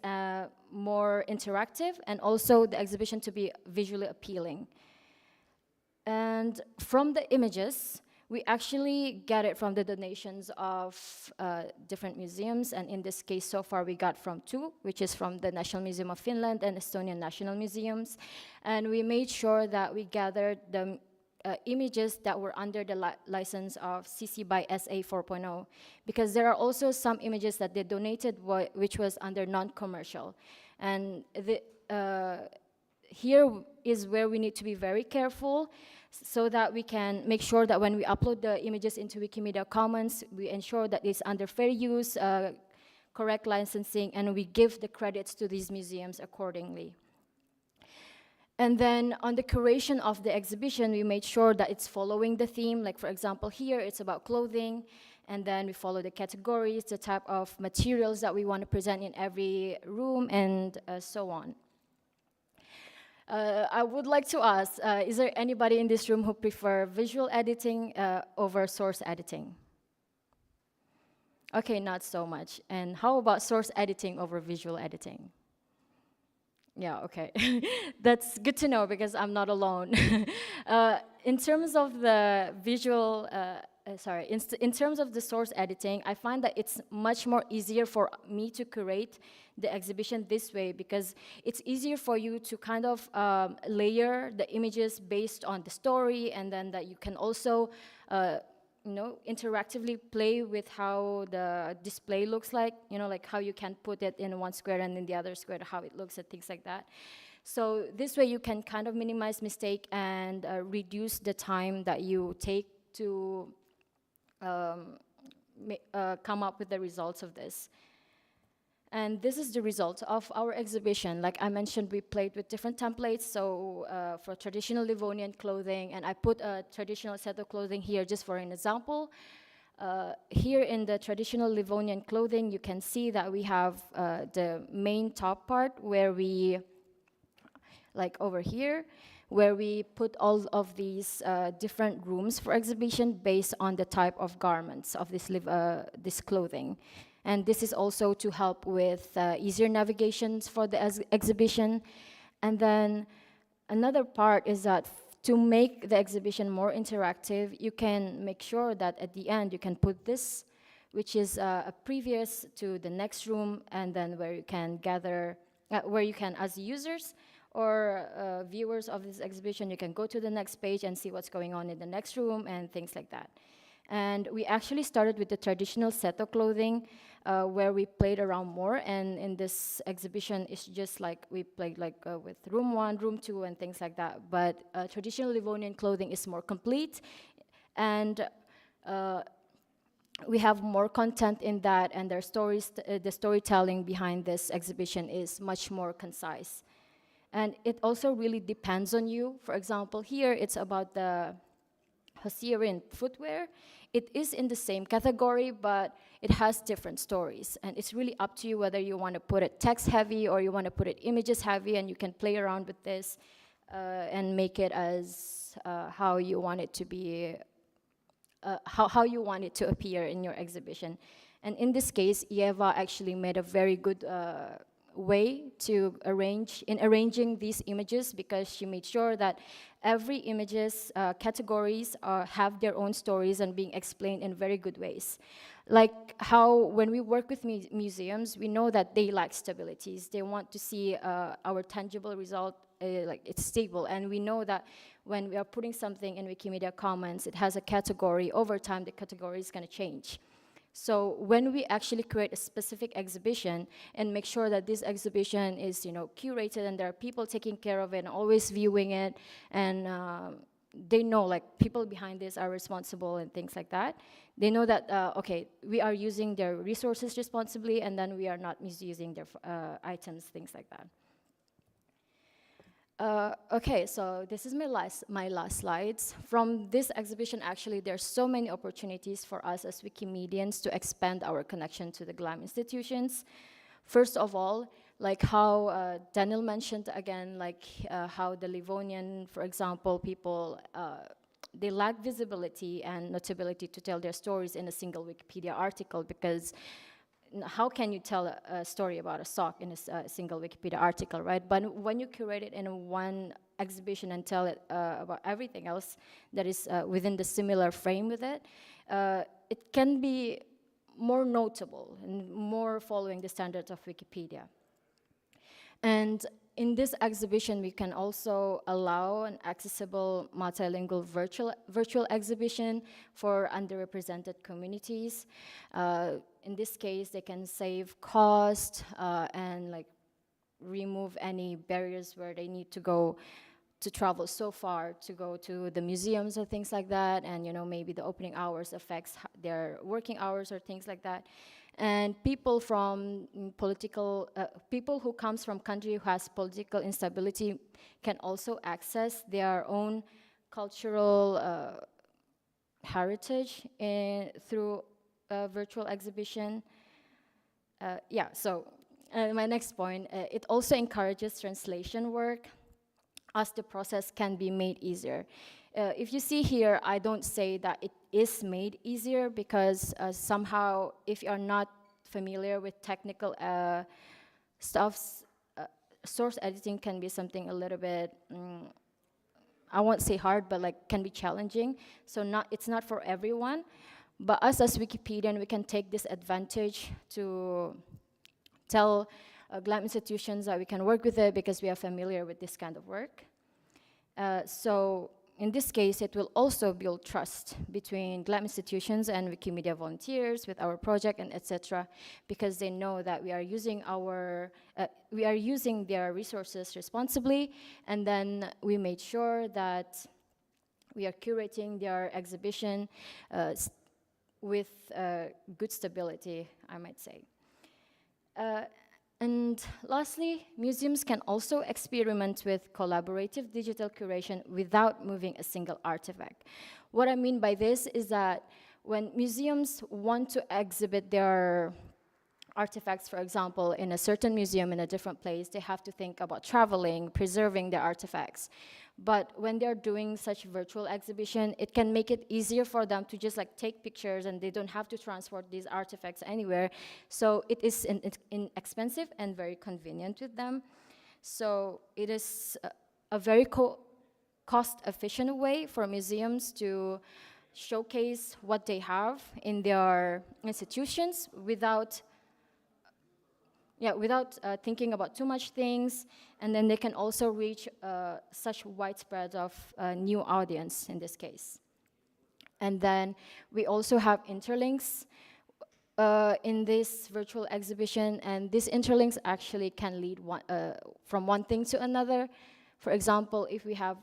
more interactive, and also the exhibition to be visually appealing. And from the images, we actually get it from the donations of different museums, and in this case, so far we got from two, which is from the National Museum of Finland and Estonian National Museums. And we made sure that we gathered the images that were under the license of CC by SA 4.0, because there are also some images that they donated which was under non-commercial. And here is where we need to be very careful, so that we can make sure that when we upload the images into Wikimedia Commons, we ensure that it's under fair use, correct licensing, and we give the credits to these museums accordingly. And then on the curation of the exhibition, we made sure that it's following the theme. Like, for example, here it's about clothing, and then we follow the categories, the type of materials that we want to present in every room, and so on. I would like to ask, is there anybody in this room who prefer visual editing over source editing? Okay, not so much. And how about source editing over visual editing? Yeah, okay. That's good to know, because I'm not alone. In terms of the visual, in terms of the source editing, I find that it's much more easier for me to curate the exhibition this way, because it's easier for you to kind of layer the images based on the story, and then that you can also interactively play with how the display looks like, like how you can put it in one square and in the other square, how it looks and things like that. So this way you can kind of minimize mistake and reduce the time that you take to come up with the results of this. And this is the result of our exhibition. Like I mentioned, we played with different templates. So for traditional Livonian clothing, and I put a traditional set of clothing here just for an example. Here in the traditional Livonian clothing, you can see that we have the main top part where we, like over here, where we put all of these different rooms for exhibition based on the type of garments of this clothing. And this is also to help with easier navigations for the exhibition. And then another part is that to make the exhibition more interactive, you can make sure that at the end you can put this, which is a previous to the next room, and then where you can gather, where you can, as users or viewers of this exhibition, you can go to the next page and see what's going on in the next room and things like that. And we actually started with the traditional set of clothing where we played around more, and in this exhibition it's just like we played like with room 1, room 2 and things like that. But traditional Livonian clothing is more complete, and we have more content in that, and their stories, the storytelling behind this exhibition is much more concise. And it also really depends on you. For example, here it's about the Hasirin footwear. It is in the same category, but it has different stories. And it's really up to you whether you want to put it text heavy or you want to put it images heavy, and you can play around with this and make it as how you want it to be, how you want it to appear in your exhibition. And in this case, Eva actually made a very good way to arranging these images, because she made sure that every image's categories have their own stories and being explained in very good ways. Like how when we work with museums, we know that they like stabilities. They want to see our tangible result, like it's stable. And we know that when we are putting something in Wikimedia Commons, it has a category. Over time, the category is going to change. So when we actually create a specific exhibition and make sure that this exhibition is, curated, and there are people taking care of it and always viewing it, and they know like people behind this are responsible and things like that. They know that, okay, we are using their resources responsibly, and then we are not misusing their items, things like that. Okay, so this is my last slides. From this exhibition, actually, there's so many opportunities for us as Wikimedians to expand our connection to the GLAM institutions. First of all, like how Daniel mentioned again, like how the Livonian, for example, people, they lack visibility and notability to tell their stories in a single Wikipedia article, because how can you tell a story about a sock in a single Wikipedia article, right? But when you curate it in one exhibition and tell it about everything else that is within the similar frame with it, it can be more notable and more following the standards of Wikipedia. And in this exhibition, we can also allow an accessible multilingual virtual exhibition for underrepresented communities. In this case, they can save cost and like remove any barriers where they need to go to travel so far to go to the museums or things like that, and maybe the opening hours affects their working hours or things like that. And people from people who comes from country who has political instability can also access their own cultural heritage through a virtual exhibition. Yeah, so my next point, it also encourages translation work, as the process can be made easier. If you see here, I don't say that it is made easier, because somehow if you're not familiar with technical stuffs, source editing can be something a little bit, I won't say hard, but like can be challenging. So it's not for everyone. But us as Wikipedian, we can take this advantage to tell GLAM institutions that we can work with it because we are familiar with this kind of work. So in this case, it will also build trust between GLAM institutions and Wikimedia volunteers with our project and etc., because they know that we are using their resources responsibly, and then we made sure that we are curating their exhibition with good stability, I might say. And lastly, museums can also experiment with collaborative digital curation without moving a single artifact. What I mean by this is that when museums want to exhibit their artifacts, for example, in a certain museum in a different place, they have to think about traveling, preserving their artifacts. But when they're doing such virtual exhibition, it can make it easier for them to just like take pictures, and they don't have to transport these artifacts anywhere. So it is inexpensive and very convenient with them. So it is a very cost-efficient way for museums to showcase what they have in their institutions without thinking about too much things, and then they can also reach such widespread of new audience in this case. And then we also have interlinks in this virtual exhibition, and these interlinks actually can lead from one thing to another. For example, if we have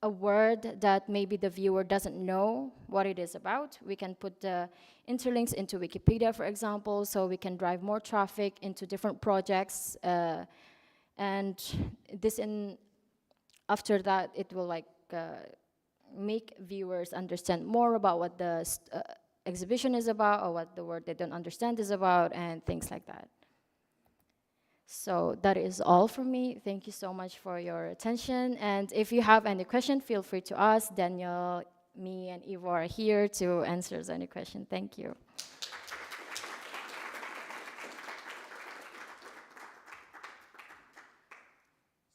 a word that maybe the viewer doesn't know what it is about, we can put the interlinks into Wikipedia, for example, so we can drive more traffic into different projects, and this after that it will like make viewers understand more about what the exhibition is about, or what the word they don't understand is about, and things like that. So that is all from me. Thank you so much for your attention. And if you have any question, feel free to ask. Daniel, me, and Ivo are here to answer any question. Thank you. So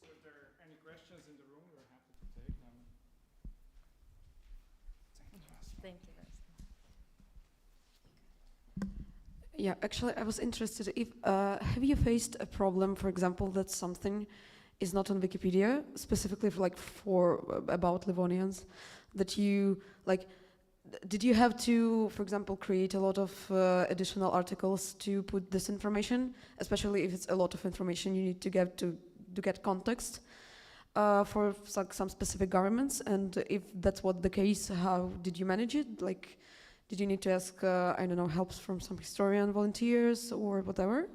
if there are any questions in the room, we're happy to take them. Thank you. Yeah, actually, I was interested if have you faced a problem, for example, that something is not on Wikipedia, specifically about Livonians, that you like? Did you have to, for example, create a lot of additional articles to put this information, especially if it's a lot of information you need to get context for some specific governments? And if that's what the case, how did you manage it? Like, did you need to ask, I don't know, help from some historian volunteers or whatever?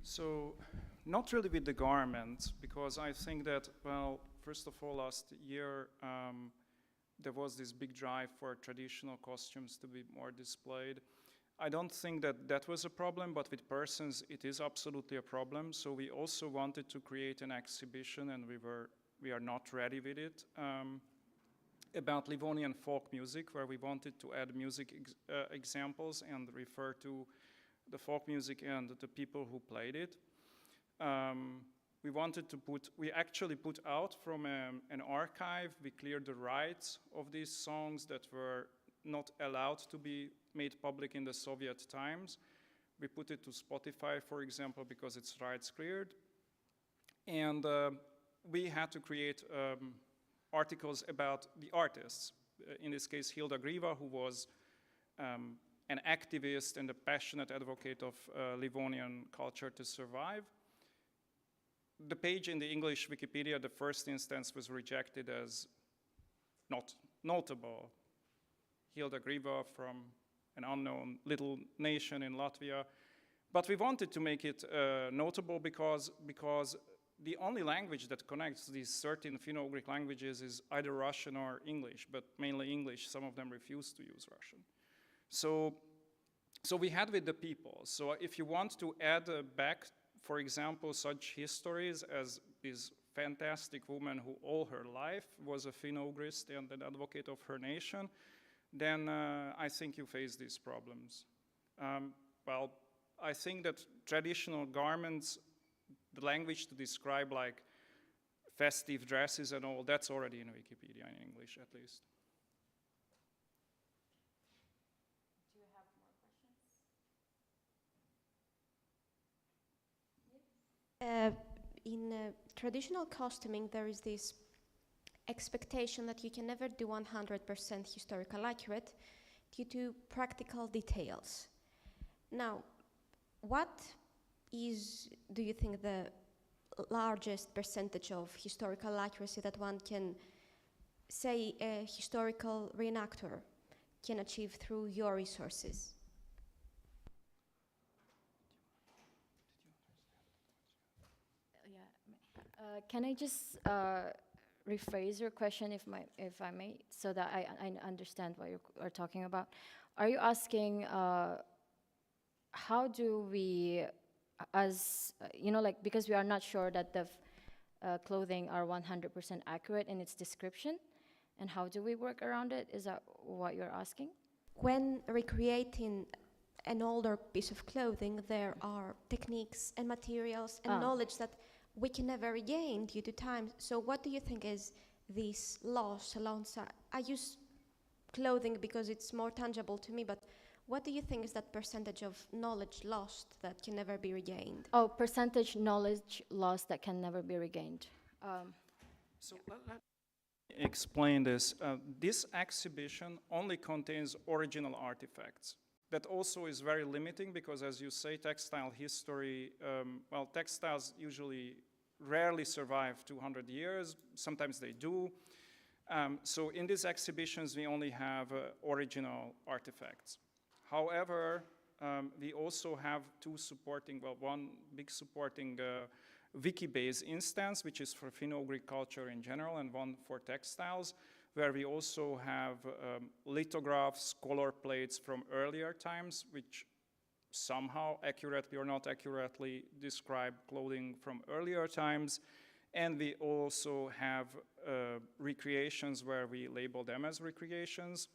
So Not really with the garment, because I think that, well, first of all, last year there was this big drive for traditional costumes to be more displayed. I don't think that that was a problem, but with persons it is absolutely a problem. So we also wanted to create an exhibition, and we are not ready with it, about Livonian folk music, where we wanted to add music examples and refer to the folk music and the people who played it. We actually put out from an archive, we cleared the rights of these songs that were not allowed to be made public in the Soviet times. We put it to Spotify, for example, because its rights cleared. And we had to create articles about the artists. In this case, Hilda Griva, who was an activist and a passionate advocate of Livonian culture to survive. The page in the English Wikipedia, the first instance, was rejected as not notable. Hilda Griva from an unknown little nation in Latvia. But we wanted to make it notable because the only language that connects these 13 Finno-Ugric languages is either Russian or English, but mainly English. Some of them refuse to use Russian. So we had with the people. So if you want to add back, for example, such histories as this fantastic woman who all her life was a Finno-Ugrist and an advocate of her nation, then I think you face these problems. Well, I think that traditional garments, the language to describe like festive dresses and all, that's already in Wikipedia in English at least. Do you have more questions? In traditional costuming, there is this expectation that you can never do 100% historical accurate due to practical details. Now, what is, do you think, the largest percentage of historical accuracy that one can, say, a historical reenactor can achieve through your resources? Can I just rephrase your question, if I may, so that I understand what you are talking about? Are you asking how do we, as like, because we are not sure that the clothing are 100% accurate in its description, and how do we work around it? Is that what you're asking? When recreating an older piece of clothing, there are techniques and materials and knowledge that we can never regain due to time. So what do you think is this loss alongside? I use clothing because it's more tangible to me, but what do you think is that percentage of knowledge lost that can never be regained? Oh, percentage knowledge lost that can never be regained. So let me explain this. This exhibition only contains original artifacts. That also is very limiting because, as you say, textile history, well, textiles usually rarely survive 200 years. Sometimes they do. So in these exhibitions, we only have original artifacts. However, we also have two supporting, well, one big supporting Wikibase instance, which is for Finno-Ugric culture in general, and one for textiles, where we also have lithographs, color plates from earlier times, which somehow accurately or not accurately describe clothing from earlier times. And we also have recreations where we label them as recreations.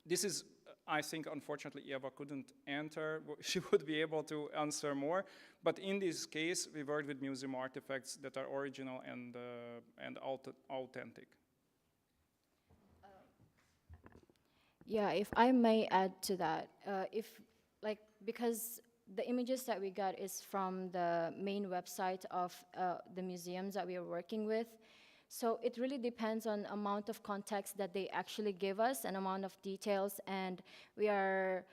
This is, I think, unfortunately, Eva couldn't enter. She would be able to answer more. But in this case, we worked with museum artifacts that are original and authentic. Yeah, if I may add to that, because the images that we got is from the main website of the museums that we are working with. So it really depends on amount of context that they actually give us and amount of details. And we are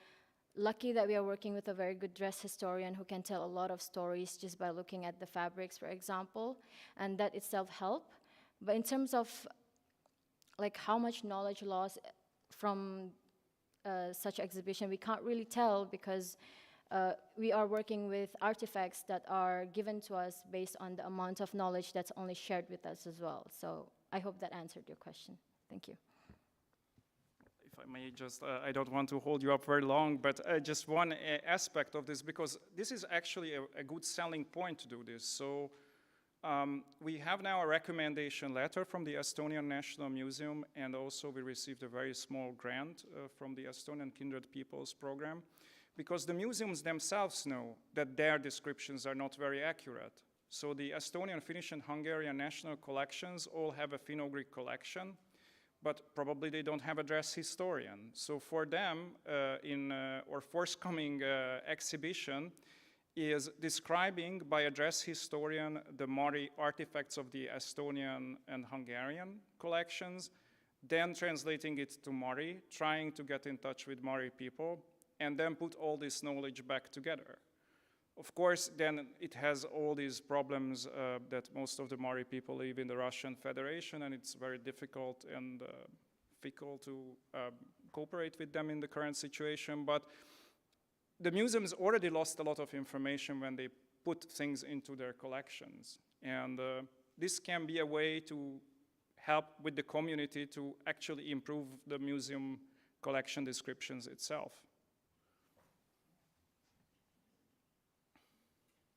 lucky that we are working with a very good dress historian who can tell a lot of stories just by looking at the fabrics, for example, and that itself help. But in terms of like how much knowledge lost from such exhibition, we can't really tell because we are working with artifacts that are given to us based on the amount of knowledge that's only shared with us as well. So I hope that answered your question. Thank you. If I may just, I don't want to hold you up very long, but just one aspect of this, because this is actually a good selling point to do this. So we have now a recommendation letter from the Estonian National Museum, and also we received a very small grant from the Estonian Kindred Peoples program, because the museums themselves know that their descriptions are not very accurate. So the Estonian, Finnish, and Hungarian national collections all have a Finno-Greek collection, but probably they don't have a dress historian. So for them, in our forthcoming exhibition is describing by a dress historian the Mari artifacts of the Estonian and Hungarian collections, then translating it to Mari, trying to get in touch with Mari people, and then put all this knowledge back together. Of course, then it has all these problems that most of the Mari people live in the Russian Federation, and it's very difficult and fickle to cooperate with them in the current situation. But the museums already lost a lot of information when they put things into their collections. And this can be a way to help with the community to actually improve the museum collection descriptions itself.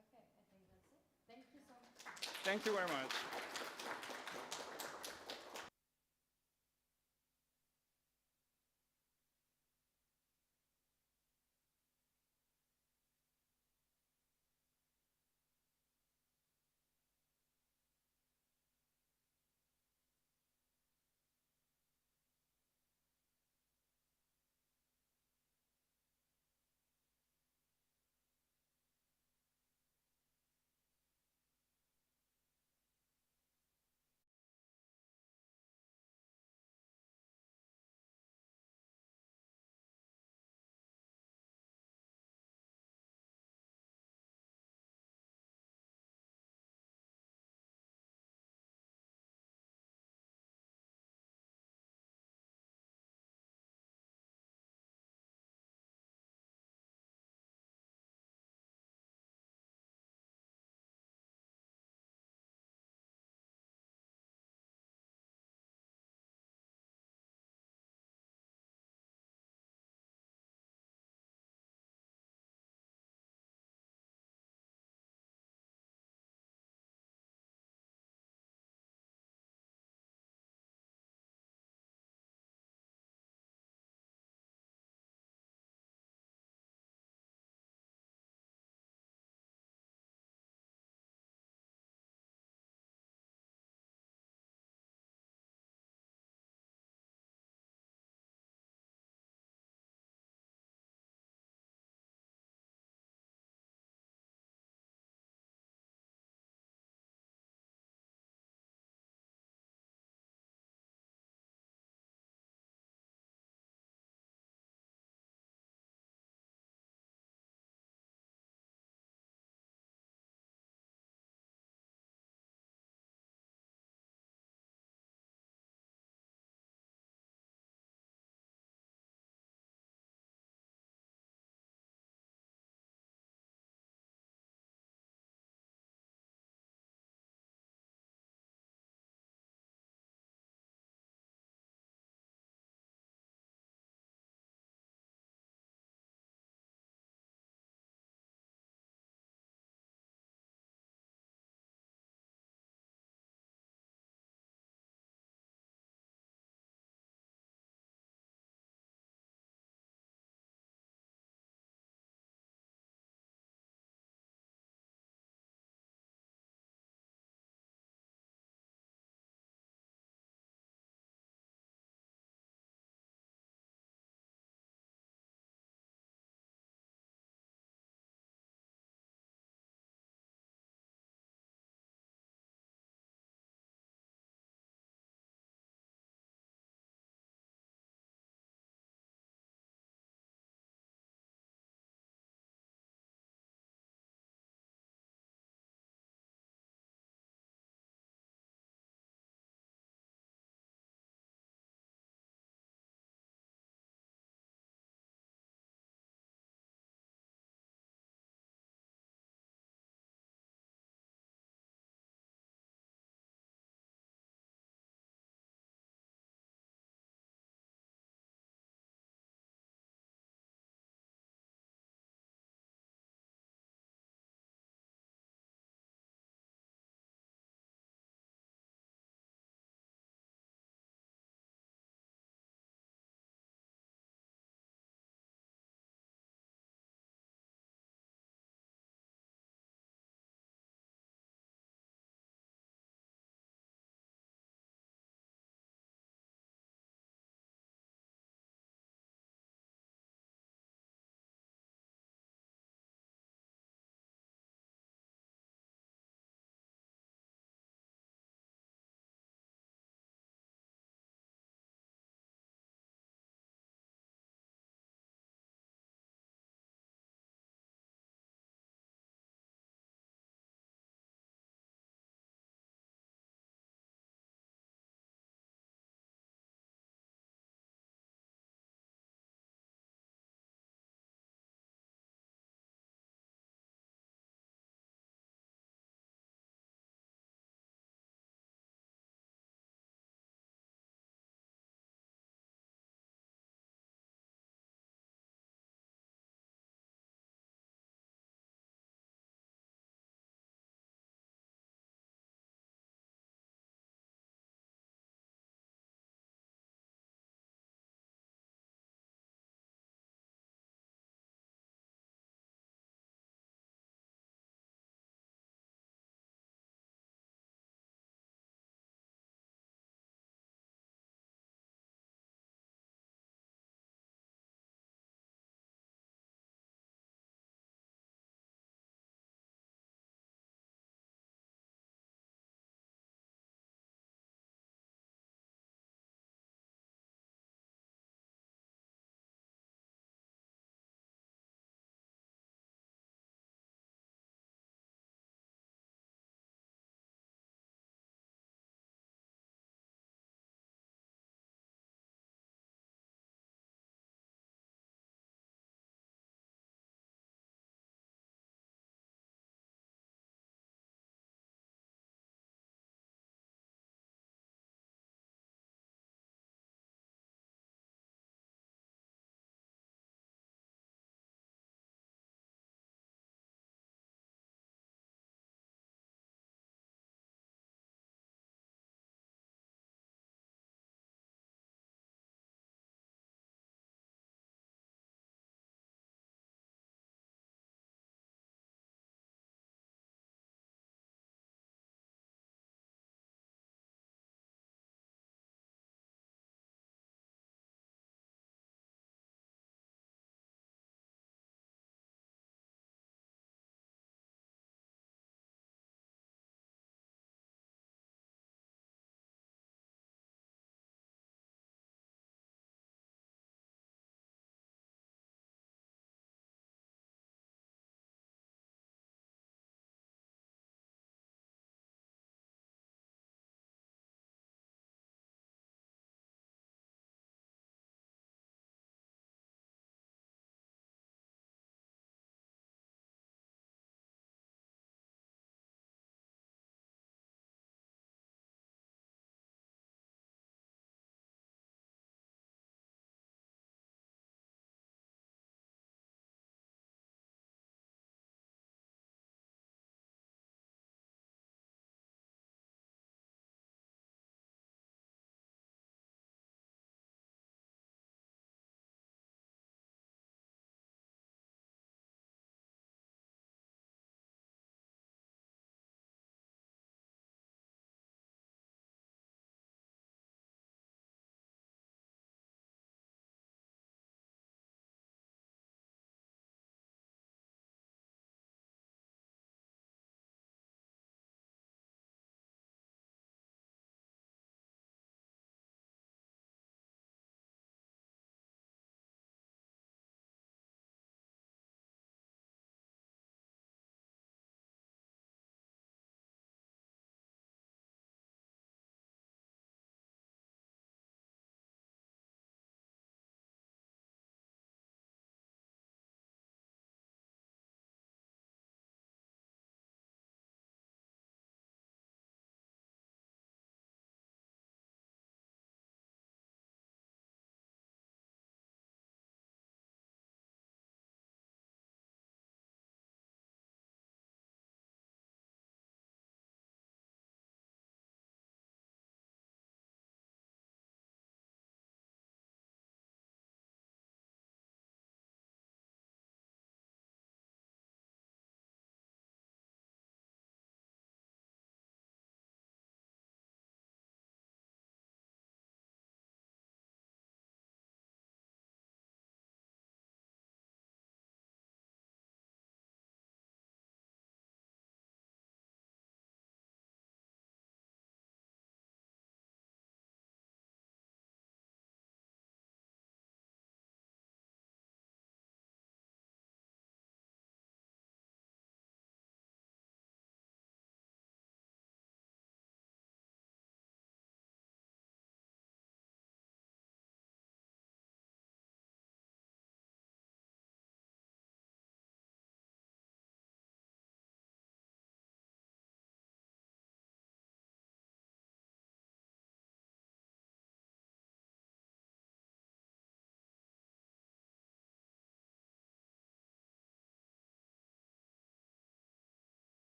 Okay, I think that's it. Thank you so much. Thank you very much.